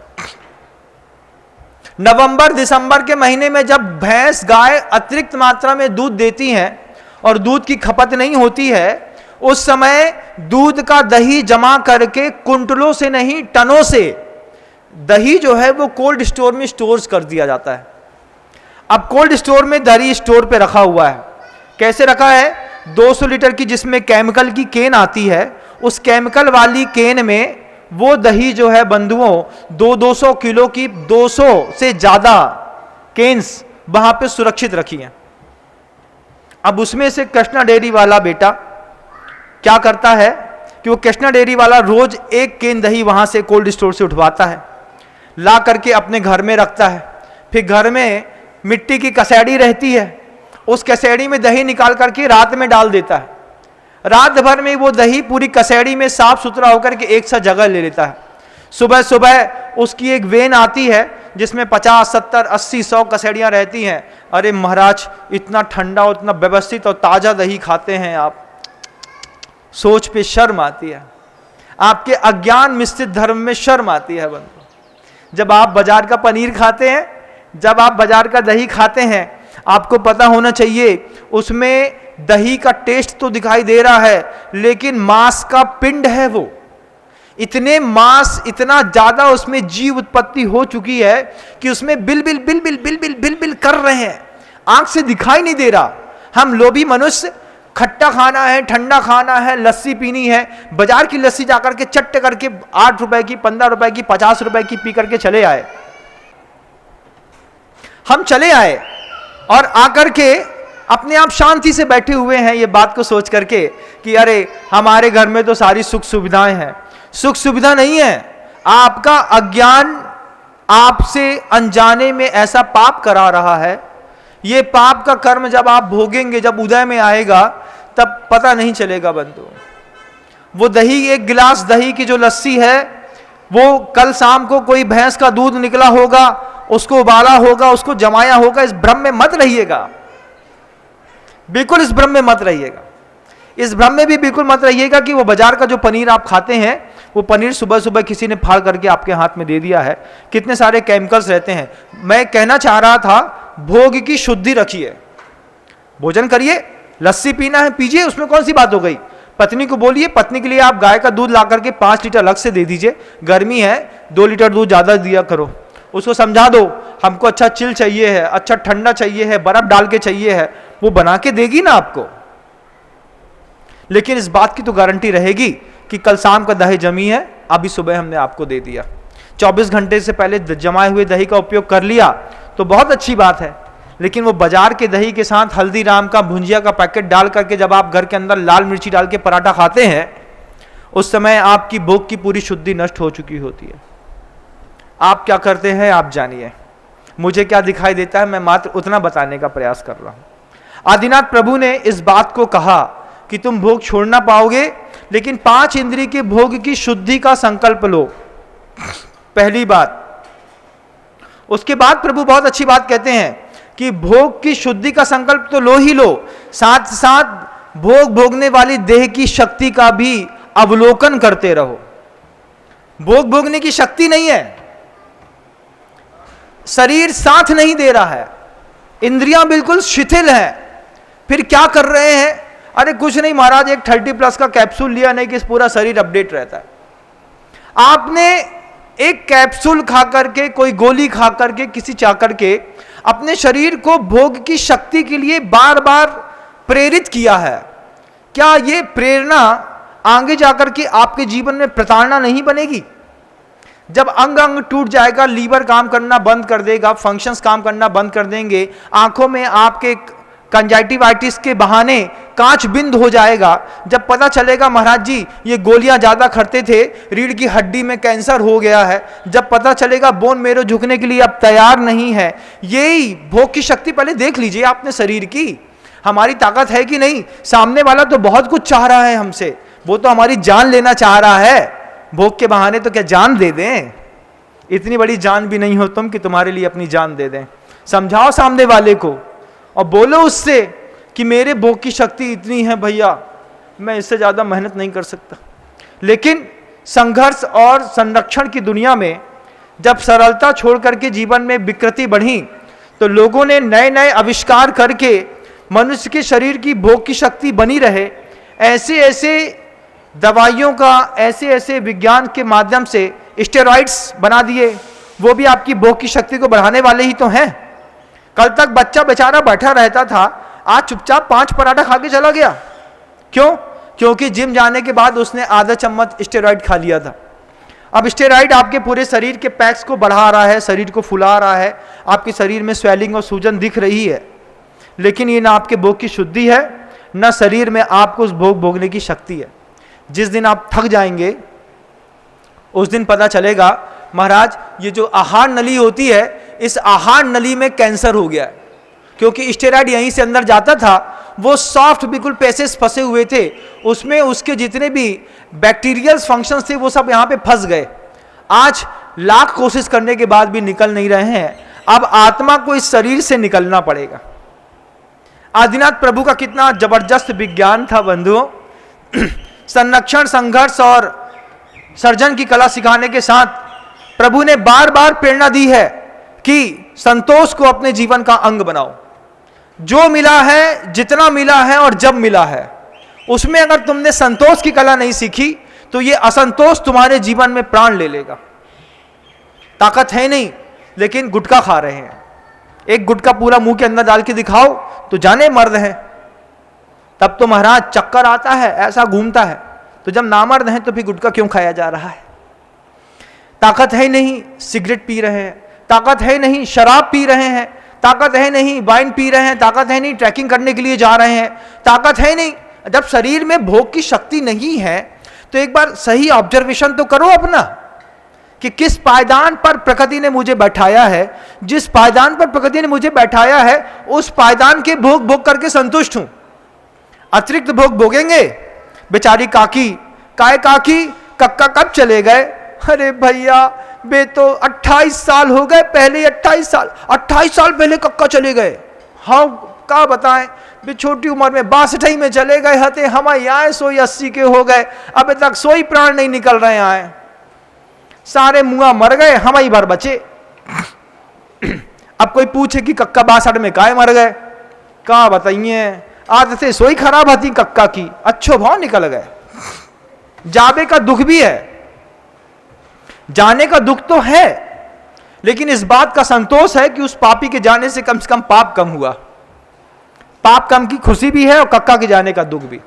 [SPEAKER 1] नवंबर दिसंबर के महीने में जब भैंस गाय अतिरिक्त मात्रा में दूध देती हैं और दूध की खपत नहीं होती है, उस समय दूध का दही जमा करके कुंटलों से नहीं टनों से दही जो है वो कोल्ड स्टोर में स्टोर कर दिया जाता है। अब कोल्ड स्टोर में दही स्टोर पे रखा हुआ है। कैसे रखा है? 200 लीटर की जिसमें केमिकल की केन आती है, उस केमिकल वाली केन में वो दही जो है बंधुओं 200 किलो की 200 से ज्यादा केन्स वहां पे सुरक्षित रखी हैं। अब उसमें से कृष्णा डेयरी वाला बेटा क्या करता है कि वो कृष्णा डेयरी वाला रोज एक केन दही वहां से कोल्ड स्टोर से उठवाता है, ला करके अपने घर में रखता है। फिर घर में मिट्टी की कसेड़ी रहती है, उस कसेड़ी में दही निकाल करके रात में डाल देता है। रात भर में वो दही पूरी कसेड़ी में साफ सुथरा होकर के एक सा जगह ले लेता है। सुबह सुबह उसकी एक वेन आती है जिसमें 50, 70, 80, 100 कसेड़ियां रहती हैं। अरे महाराज इतना ठंडा और इतना व्यवस्थित और ताजा दही खाते हैं आप, सोच पे शर्म आती है। आपके अज्ञान मिश्रित धर्म में शर्म आती है बंधु। जब आप बाजार का पनीर खाते हैं, जब आप बाजार का दही खाते हैं, आपको पता होना चाहिए उसमें दही का टेस्ट तो दिखाई दे रहा है, लेकिन मांस का पिंड है वो। इतने मांस, इतना ज्यादा उसमें जीव उत्पत्ति हो चुकी है कि उसमें bill bill bill bill bill bill bill bill कर रहे हैं, आंख से दिखाई नहीं दे रहा। हम लोभी मनुष्य, खट्टा खाना है, ठंडा खाना है, लस्सी पीनी है, बाजार की लस्सी जाकर के चट्ट करके 8 रुपए की, 15 रुपए की, 50 रुपए की पी करके चले आए। हम चले आए और आकर के अपने आप शांति से बैठे हुए हैं ये बात को सोच करके कि अरे हमारे घर में तो सारी सुख सुविधाएं हैं। सुख सुविधा नहीं है, आपका अज्ञान आपसे अनजाने में ऐसा पाप करा रहा है। ये पाप का कर्म जब आप भोगेंगे, जब उदय में आएगा, तब पता नहीं चलेगा बंधु। वो दही, एक गिलास दही की जो लस्सी है, वो कल शाम को कोई भैंस का दूध निकला होगा, उसको उबाला होगा, उसको जमाया होगा। इस भ्रम में मत रहिएगा, बिल्कुल इस भ्रम में मत रहिएगा। इस भ्रम में भी बिल्कुल मत रहिएगा कि वो बाजार का जो पनीर आप खाते हैं, वो पनीर सुबह सुबह किसी ने फाड़ करके आपके हाथ में दे दिया है। कितने सारे केमिकल्स रहते हैं। मैं कहना चाह रहा था भोग की शुद्धि रखिए, भोजन करिए, लस्सी पीना है पीजिए, उसमें कौन सी बात हो गई। पत्नी को बोलिए, पत्नी के लिए आप गाय का दूध ला करके 5 लीटर अलग से दे दीजिए, गर्मी है 2 लीटर दूध ज्यादा दिया करो। उसको समझा दो हमको अच्छा चिल चाहिए है, अच्छा ठंडा चाहिए है, बर्फ डाल के चाहिए है, वो बना के देगी ना आपको। लेकिन इस बात की तो गारंटी रहेगी कि कल शाम का दही जमी है, अभी सुबह हमने आपको दे दिया, 24 घंटे से पहले जमाए हुए दही का उपयोग कर लिया तो बहुत अच्छी बात है। लेकिन वो बाजार के दही के साथ हल्दीराम का भुंजिया का पैकेट डाल करके जब आप घर के अंदर लाल मिर्ची डाल के पराठा खाते हैं, उस समय आपकी भोग की पूरी शुद्धि नष्ट हो चुकी होती है। आप क्या करते हैं आप जानिए, मुझे क्या दिखाई देता है मैं मात्र उतना बताने का प्रयास कर रहा हूं। आदिनाथ प्रभु ने इस बात को कहा कि तुम भोग छोड़ ना पाओगे, लेकिन 5 इंद्रिय के भोग की शुद्धि का संकल्प लो, पहली बात। उसके बाद प्रभु बहुत अच्छी बात कहते हैं कि भोग की शुद्धि का संकल्प तो लो ही लो, साथ साथ भोग भोगने वाली देह की शक्ति का भी अवलोकन करते रहो। भोग भोगने की शक्ति नहीं है, शरीर साथ नहीं दे रहा है, इंद्रियां बिल्कुल शिथिल हैं, फिर क्या कर रहे हैं, अरे कुछ नहीं महाराज, एक 30+ का कैप्सूल लिया नहीं कि पूरा शरीर अपडेट रहता है। आपने एक कैप्सूल खा करके, कोई गोली खा करके, किसी चाकर के अपने शरीर को भोग की शक्ति के लिए बार बार प्रेरित किया है। क्या ये प्रेरणा आगे जाकर के आपके जीवन में प्रताड़ना नहीं बनेगी? जब अंग अंग टूट जाएगा, लीवर काम करना बंद कर देगा, फंक्शंस काम करना बंद कर देंगे, आंखों में आपके कंजाइटिवाइटिस के बहाने कांच बिंद हो जाएगा, जब पता चलेगा महाराज जी ये गोलियां ज्यादा खाते थे, रीढ़ की हड्डी में कैंसर हो गया है, जब पता चलेगा बोन मेरो झुकने के लिए अब तैयार नहीं है, यही भोग की शक्ति पहले देख लीजिए आपने शरीर की, हमारी ताकत है कि नहीं। सामने वाला तो बहुत कुछ चाह रहा है हमसे, वो तो हमारी जान लेना चाह रहा है, भोग के बहाने तो क्या जान दे दें? इतनी बड़ी जान भी नहीं हो तुम कि तुम्हारे लिए अपनी जान दे दें। समझाओ सामने वाले को और बोलो उससे कि मेरे भोग की शक्ति इतनी है भैया, मैं इससे ज्यादा मेहनत नहीं कर सकता। लेकिन संघर्ष और संरक्षण की दुनिया में जब सरलता छोड़ करके जीवन में विकृति बढ़ी, तो लोगों ने नए नए आविष्कार करके मनुष्य के शरीर की भोग की शक्ति बनी रहे, ऐसे ऐसे दवाइयों का, ऐसे ऐसे विज्ञान के माध्यम से स्टेरॉइड्स बना दिए, वो भी आपकी भोग की शक्ति को बढ़ाने वाले ही तो हैं। कल तक बच्चा बेचारा बैठा रहता था, आज चुपचाप 5 पराठा खा के चला गया। क्यों? क्योंकि जिम जाने के बाद उसने आधा चम्मच स्टेरॉइड खा लिया था। अब स्टेरॉइड आपके पूरे शरीर के पैक्स को बढ़ा रहा है, शरीर को फुला रहा है, आपके शरीर में स्वेलिंग और सूजन दिख रही है, लेकिन ये ना आपके भोग की शुद्धि है, ना शरीर में आपको उस भोग भोगने की शक्ति है। जिस दिन आप थक जाएंगे उस दिन पता चलेगा महाराज ये जो आहार नली होती है, इस आहार नली में कैंसर हो गया है, क्योंकि स्टेरॉइड यहीं से अंदर जाता था, वो सॉफ्ट बिल्कुल पेसेस फंसे हुए थे, उसमें उसके जितने भी बैक्टीरियल फंक्शंस थे वो सब यहाँ पे फंस गए। आज लाख कोशिश करने के बाद भी निकल नहीं रहे हैं, अब आत्मा को इस शरीर से निकलना पड़ेगा। आदिनाथ प्रभु का कितना जबरदस्त विज्ञान था बंधुओं। संरक्षण, संघर्ष और सर्जन की कला सिखाने के साथ प्रभु ने बार बार प्रेरणा दी है कि संतोष को अपने जीवन का अंग बनाओ। जो मिला है, जितना मिला है और जब मिला है, उसमें अगर तुमने संतोष की कला नहीं सीखी तो ये असंतोष तुम्हारे जीवन में प्राण ले लेगा। ताकत है नहीं, लेकिन गुटखा खा रहे हैं, एक गुटखा पूरा मुंह के अंदर डाल के दिखाओ तो जाने मर्द है, तब तो महाराज चक्कर आता है, ऐसा घूमता है, तो जब नामर्द है तो फिर गुटखा क्यों खाया जा रहा है? ताकत है नहीं, सिगरेट पी रहे हैं, ताकत है नहीं, शराब पी रहे हैं, ताकत है नहीं, वाइन पी रहे हैं, ताकत है नहीं, ट्रैकिंग करने के लिए जा रहे हैं, ताकत है नहीं। जब शरीर में भोग की शक्ति नहीं है तो एक बार सही ऑब्जर्वेशन तो करो अपना कि किस पायदान पर प्रकृति ने मुझे बैठाया है। जिस पायदान पर प्रकृति ने मुझे बैठाया है उस पायदान के भोग भोग करके संतुष्ट हूं। अतिरिक्त भोग भोगेंगे, बेचारी काकी, काय काकी, कक्का कब चले गए? अरे भैया बे तो 28 साल हो गए, पहले 28 साल पहले कक्का चले गए। हाँ क्या बताएं, बे छोटी उम्र में 62 में चले गए हते, हम आए 180 के हो गए, अभी तक सोई प्राण नहीं निकल रहे आए, सारे मुआ मर गए, हम ही भर बचे। अब कोई पूछे कि कक्का 62 में काहे मर गए, कहा बताइए आदतें सोई खराब आती कक्का की, अच्छो भाव निकल गए। जाबे का दुख भी है, जाने का दुख तो है, लेकिन इस बात का संतोष है कि उस पापी के जाने से कम पाप कम हुआ, पाप कम की खुशी भी है और कक्का के जाने का दुख भी।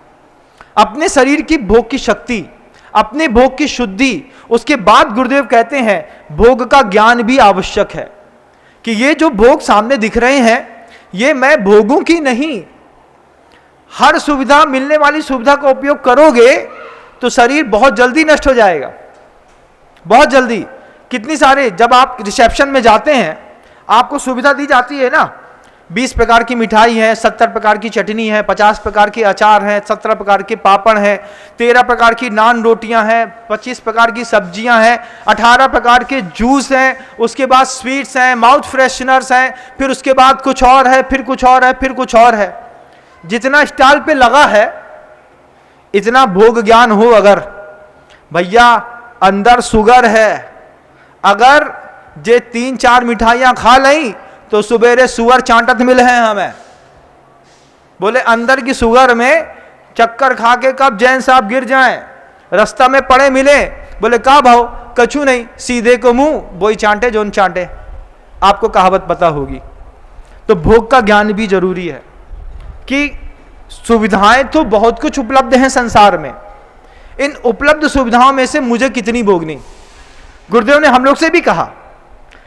[SPEAKER 1] अपने शरीर की भोग की शक्ति, अपने भोग की शुद्धि, उसके बाद गुरुदेव कहते हैं भोग का ज्ञान भी आवश्यक है कि ये जो भोग सामने दिख रहे हैं ये मैं भोगों की नहीं, हर सुविधा मिलने वाली सुविधा का उपयोग करोगे तो शरीर बहुत जल्दी नष्ट हो जाएगा, बहुत जल्दी। कितनी सारे, जब आप रिसेप्शन में जाते हैं आपको सुविधा दी जाती है ना, 20 प्रकार की मिठाई है, 70 प्रकार की चटनी है, 50 प्रकार के अचार हैं, 17 प्रकार के पापड़ हैं, 13 प्रकार की नान रोटियां हैं, 25 प्रकार की सब्जियां हैं, 18 प्रकार के जूस हैं, उसके बाद स्वीट्स हैं, माउथ फ्रेशनर्स हैं, फिर उसके बाद कुछ और है, फिर कुछ और है, फिर कुछ और है। जितना स्टॉल पे लगा है इतना भोग ज्ञान हो, अगर भैया अंदर शुगर है, अगर जे 3-4 मिठाइयां खा ली तो सुबेरे सुअर चांटत मिले हैं हमें, बोले अंदर की शुगर में चक्कर खा के कब जैन साहब गिर जाएं, रास्ता में पड़े मिले, बोले का भाव, कछु नहीं, सीधे को मुंह बोई चांटे जोन चांटे, आपको कहावत पता होगी। तो भोग का ज्ञान भी जरूरी है कि सुविधाएं तो बहुत कुछ उपलब्ध हैं संसार में, इन उपलब्ध सुविधाओं में से मुझे कितनी भोगनी। गुरुदेव ने हम लोग से भी कहा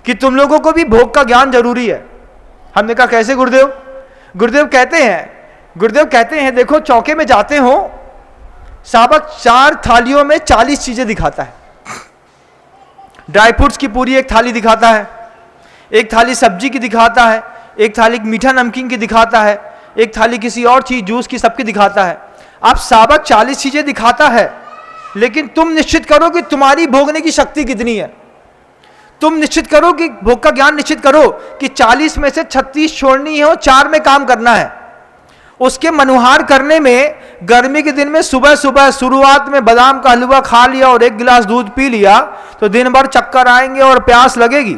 [SPEAKER 1] कि तुम लोगों को भी भोग का ज्ञान जरूरी है। हमने कहा कैसे गुरुदेव? गुरुदेव कहते हैं देखो चौके में जाते हो, साबक 4 थालियों में 40 चीजें दिखाता है। ड्राई फ्रूट्स की पूरी एक थाली दिखाता है, एक थाली सब्जी की दिखाता है, एक थाली मीठा नमकीन की दिखाता है, एक थाली किसी और चीज जूस की सबकी दिखाता है। आप साबक 40 चीजें दिखाता है, लेकिन तुम निश्चित करो कि तुम्हारी भोगने की शक्ति कितनी है। तुम निश्चित करो कि भोग का ज्ञान निश्चित करो कि 40 में से 36 छोड़नी है और 4 में काम करना है। उसके मनुहार करने में गर्मी के दिन में सुबह सुबह शुरुआत में बादाम का हलवा खा लिया और 1 गिलास दूध पी लिया तो दिन भर चक्कर आएंगे और प्यास लगेगी।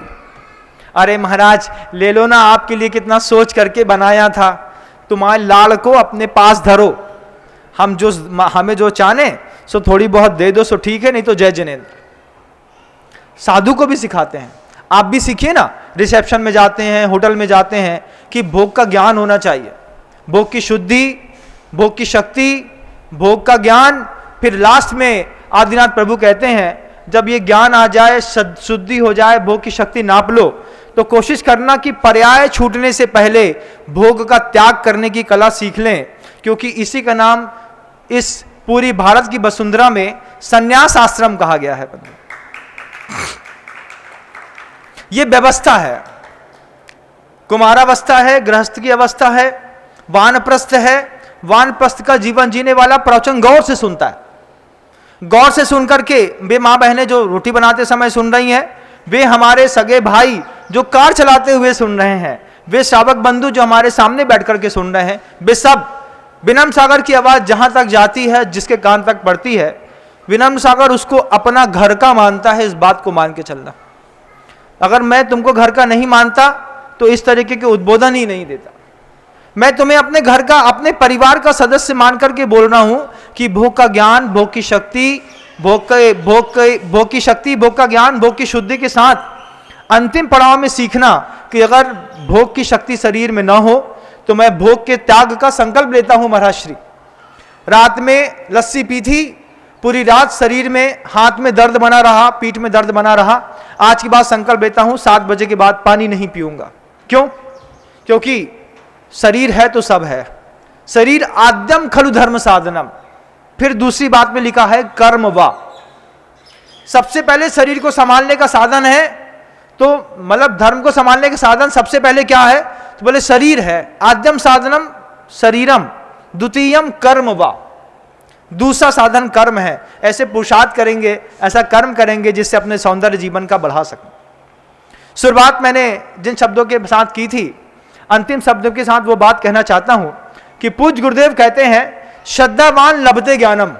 [SPEAKER 1] अरे महाराज ले लो ना, आपके लिए कितना सोच करके बनाया था, तुम्हारे लाड़ को अपने पास धरो, हमें जो चाहे सो थोड़ी बहुत दे दो सो ठीक है, नहीं तो जय जिनेंद्र। साधु को भी सिखाते हैं, आप भी सीखिए ना, रिसेप्शन में जाते हैं, होटल में जाते हैं, कि भोग का ज्ञान होना चाहिए, भोग की शुद्धि, भोग की शक्ति, भोग का ज्ञान। फिर लास्ट में आदिनाथ प्रभु कहते हैं जब ये ज्ञान आ जाए, शुद्धि हो जाए, भोग की शक्ति नाप लो, तो कोशिश करना कि पर्याय छूटने से पहले भोग का त्याग करने की कला सीख लें, क्योंकि इसी का नाम इस पूरी भारत की वसुंधरा में संन्यास आश्रम कहा गया है। यह व्यवस्था है, कुमारावस्था है, गृहस्थ की अवस्था है, वानप्रस्थ है। वानप्रस्थ का जीवन जीने वाला प्रवचन गौर से सुनता है, गौर से सुनकर के वे माँ बहनें जो रोटी बनाते समय सुन रही हैं, वे हमारे सगे भाई जो कार चलाते हुए सुन रहे हैं, वे श्रावक बंधु जो हमारे सामने बैठ करके सुन रहे हैं, वे सब विनम्र सागर की आवाज जहां तक जाती है, जिसके कान तक पड़ती है, विनम्र सागर उसको अपना घर का मानता है। इस बात को मान के चलना। अगर मैं तुमको घर का नहीं मानता तो इस तरीके के उद्बोधन ही नहीं देता। मैं तुम्हें अपने घर का, अपने परिवार का सदस्य मान करके बोल रहा हूं कि भोग का ज्ञान, भोग की शक्ति, भोग की शक्ति, भोग का ज्ञान, भोग की शुद्धि के साथ अंतिम पड़ाव में सीखना कि अगर भोग की शक्ति शरीर में न हो तो मैं भोग के त्याग का संकल्प लेता हूं। महाराज श्री रात में लस्सी पी थी, पूरी रात शरीर में, हाथ में दर्द बना रहा, पीठ में दर्द बना रहा। आज के बाद संकल्प लेता हूं 7 बजे के बाद पानी नहीं पीऊंगा। क्यों? क्योंकि शरीर है तो सब है। शरीर आद्यम खलु धर्म साधनम। फिर दूसरी बात में लिखा है कर्म वा। सबसे पहले शरीर को संभालने का साधन है, तो मतलब धर्म को संभालने का साधन सबसे पहले क्या है? तो बोले शरीर है। आद्यम साधनम शरीरम, द्वितीयम कर्म वा। दूसरा साधन कर्म है। ऐसे पुरुषार्थ करेंगे, ऐसा कर्म करेंगे जिससे अपने सौंदर्य जीवन का बढ़ा सकें। शुरुआत मैंने जिन शब्दों के साथ की थी, अंतिम शब्दों के साथ वो बात कहना चाहता हूं कि पूज्य गुरुदेव कहते हैं श्रद्धावान लभते ज्ञानम।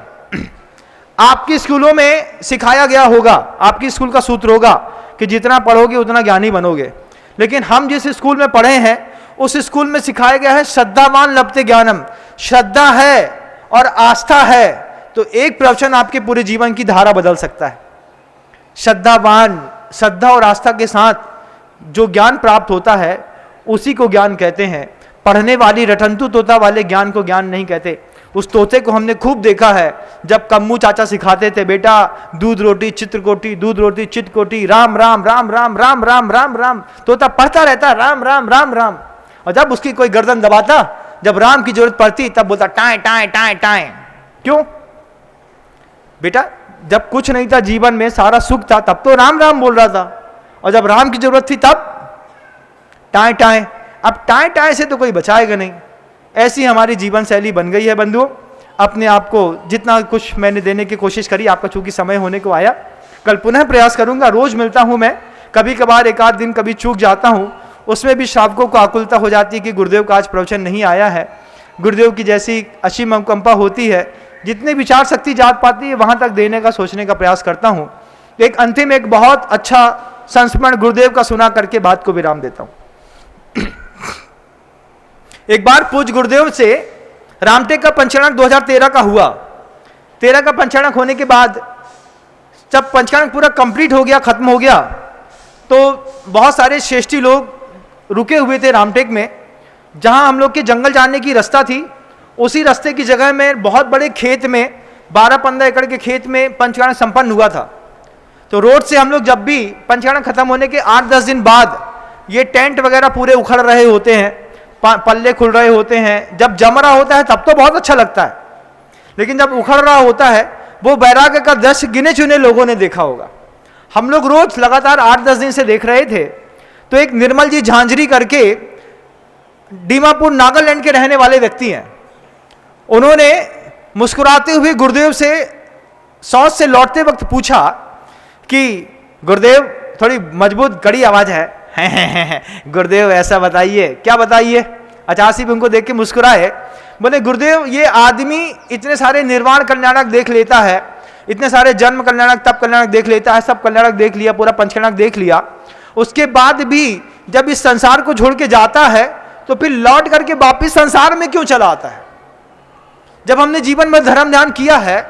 [SPEAKER 1] आपकी स्कूलों में सिखाया गया होगा, आपकी स्कूल का सूत्र होगा कि जितना पढ़ोगे उतना ज्ञानी बनोगे। लेकिन हम जिस स्कूल में पढ़े हैं उस स्कूल में सिखाया गया है श्रद्धावान लभते ज्ञानम। श्रद्धा है और आस्था है तो एक प्रवचन आपके पूरे जीवन की धारा बदल सकता है। श्रद्धावान, श्रद्धा और आस्था के साथ जो ज्ञान प्राप्त होता है उसी को ज्ञान कहते हैं। पढ़ने वाली रटंतु तोता वाले ज्ञान को ज्ञान नहीं कहते। उस तोते को हमने खूब देखा है जब कम्मू चाचा सिखाते थे, बेटा दूध रोटी चित्रकोटी, दूध रोटी चित्रकोटी, राम राम राम राम राम राम राम राम। तोता पढ़ता रहता राम राम राम राम, और जब उसकी कोई गर्दन दबाता, जब राम की जरूरत पड़ती तब बोलता टाए टाए टाए टाए। क्यों बेटा? जब कुछ नहीं था जीवन में, सारा सुख था, तब तो राम राम बोल रहा था, और जब राम की जरूरत थी तब टाए टाए। अब टाए टाए से तो कोई बचाएगा नहीं। ऐसी हमारी जीवन शैली बन गई है बंधुओं। अपने आप को जितना कुछ मैंने देने की कोशिश करी, आपका चूंकि समय होने को आया, कल पुनः प्रयास करूंगा। रोज मिलता हूं मैं, कभी कभार एक आध दिन कभी चूक जाता हूं, उसमें भी श्रावकों को आकुलता हो जाती है कि गुरुदेव का आज प्रवचन नहीं आया है। गुरुदेव की जैसी असीम अनुकंपा होती है, जितनी विचार शक्ति जात पाती है वहां तक देने का, सोचने का प्रयास करता हूं। एक अंतिम एक बहुत अच्छा संस्मरण गुरुदेव का सुना करके बात को विराम देता हूं। एक बार पूज्य गुरुदेव से रामटेक का पंचांग 2013 का हुआ। 13 का पंचांग होने के बाद जब पंचांग पूरा कंप्लीट हो गया, खत्म हो गया, तो बहुत सारे श्रेष्ठी लोग रुके हुए थे रामटेक में। जहां हम लोग के जंगल जाने की रास्ता थी, उसी रास्ते की जगह में बहुत बड़े खेत में 12-15 एकड़ के खेत में पंचांग संपन्न हुआ था। तो रोड से हम लोग जब भी पंचांग खत्म होने के 8-10 दिन बाद ये टेंट वगैरह पूरे उखड़ रहे होते हैं, पल्ले खुल रहे होते हैं, जब जम रहा होता है तब तो बहुत अच्छा लगता है, लेकिन जब उखड़ रहा होता है वो वैराग्य का दृश्य गिने चुने लोगों ने देखा होगा। हम लोग रोज लगातार 8-10 दिन से देख रहे थे। तो एक निर्मल जी झांझरी करके दीमापुर नागालैंड के रहने वाले व्यक्ति हैं। उन्होंने मुस्कुराते हुए गुरुदेव से शौच से लौटते वक्त पूछा कि गुरुदेव, थोड़ी मजबूत कड़ी आवाज है, गुरुदेव ऐसा बताइए। क्या बताइए? अचानक उनको देख के मुस्कुराए, बोले गुरुदेव ये आदमी इतने सारे निर्वाण कल्याणक देख लेता है, इतने सारे जन्म कल्याणक, तप कल्याणक देख लेता है, सब कल्याणक देख लिया, पूरा पंचकल्याणक देख लिया, उसके बाद भी जब इस संसार को छोड़ के जाता है तो फिर लौट करके वापिस संसार में क्यों चला आता है? जब हमने जीवन में धर्म ध्यान किया है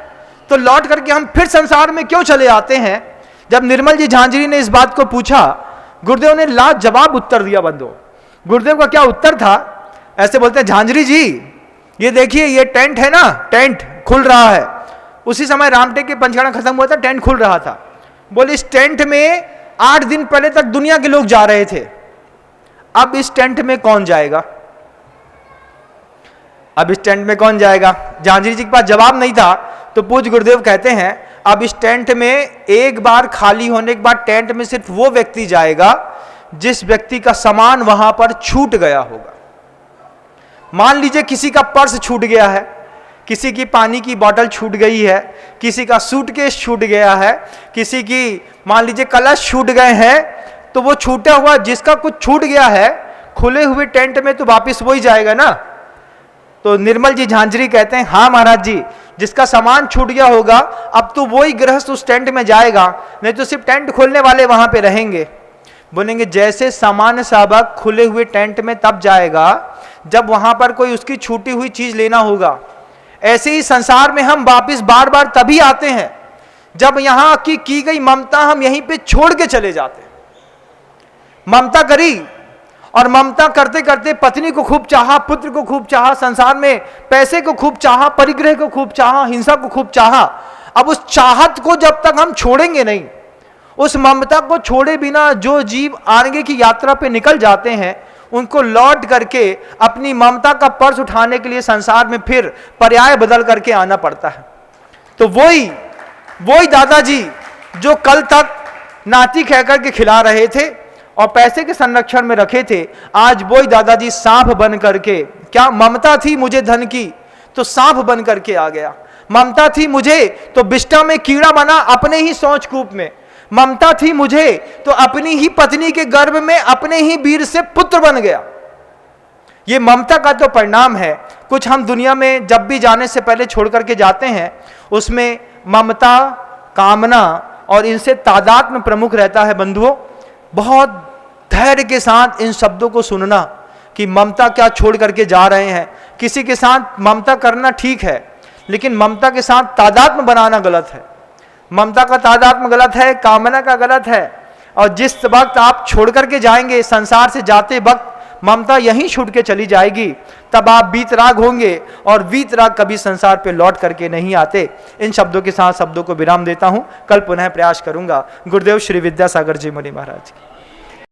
[SPEAKER 1] तो लौट करके हम फिर संसार में क्यों चले आते हैं? जब निर्मल जी झांझरी ने इस बात को पूछा, गुरुदेव ने लाजवाब उत्तर दिया। बंधु, गुरुदेव का क्या उत्तर था? ऐसे बोलते हैं, झांझरी जी ये देखिए ये टेंट है ना, टेंट खुल रहा है। उसी समय रामटेक के पंचकड़ा खत्म हुआ था, टेंट खुल रहा था। बोले इस टेंट में 8 दिन पहले तक दुनिया के लोग जा रहे थे, अब इस टेंट में कौन जाएगा? अब इस टेंट में कौन जाएगा? झांझरी जी के पास जवाब नहीं था। तो पूज्य गुरुदेव कहते हैं अब इस टेंट में एक बार खाली होने के बाद टेंट में सिर्फ वो व्यक्ति जाएगा जिस व्यक्ति का सामान वहां पर छूट गया होगा। मान लीजिए किसी का पर्स छूट गया है, किसी की पानी की बोतल छूट गई है, किसी का सूटकेस छूट गया है, किसी की मान लीजिए कलश छूट गए हैं, तो वो छूटा हुआ जिसका कुछ छूट गया है खुले हुए टेंट में तो वापिस वही जाएगा ना। तो निर्मल जी झांझरी कहते हैं हाँ महाराज जी, जिसका सामान छूट गया होगा अब तो वही गृहस्थ उस टेंट में जाएगा, नहीं तो सिर्फ टेंट खोलने वाले वहां पे रहेंगे। बोलेंगे जैसे सामान्य साबक खुले हुए टेंट में तब जाएगा जब वहां पर कोई उसकी छूटी हुई चीज लेना होगा, ऐसे ही संसार में हम वापिस बार बार तभी आते हैं जब यहां की गई ममता हम यहीं पे छोड़ के चले जाते हैं। ममता करी और ममता करते करते पत्नी को खूब चाहा, पुत्र को खूब चाहा, संसार में पैसे को खूब चाहा, परिग्रह को खूब चाहा, हिंसा को खूब चाहा। अब उस चाहत को जब तक हम छोड़ेंगे नहीं, उस ममता को छोड़े बिना जो जीव आगे की यात्रा पे निकल जाते हैं उनको लौट करके अपनी ममता का पर्स उठाने के लिए संसार में फिर पर्याय बदल करके आना पड़ता है। तो वही दादाजी जो कल तक नाती कहकर के खिला रहे थे और पैसे के संरक्षण में रखे थे, आज वही दादाजी सांप बन करके, क्या ममता थी मुझे धन की तो सांप बन करके आ गया, ममता थी मुझे तो बिष्टा में कीड़ा बना अपने ही शौच कूप में, ममता थी मुझे तो अपनी ही पत्नी के गर्भ में अपने ही वीर से पुत्र बन गया। ये ममता का तो परिणाम है। कुछ हम दुनिया में जब भी जाने से पहले छोड़ करके जाते हैं उसमें ममता, कामना और इनसे तादात्म्य प्रमुख रहता है। बंधुओं, बहुत धैर्य के साथ इन शब्दों को सुनना कि ममता क्या छोड़ करके जा रहे हैं। किसी के साथ ममता करना ठीक है, लेकिन ममता के साथ तादात्म्य बनाना गलत है। ममता का तादात्म्य गलत है, कामना का गलत है। और जिस वक्त आप छोड़ करके जाएंगे, संसार से जाते वक्त ममता यहीं छूट के चली जाएगी, तब आप वीतराग होंगे, और वीतराग कभी संसार पे लौट करके नहीं आते। इन शब्दों के साथ शब्दों को विराम देता हूं। कल पुनः प्रयास करूंगा। गुरुदेव श्री विद्यासागर जी मुनि महाराज की।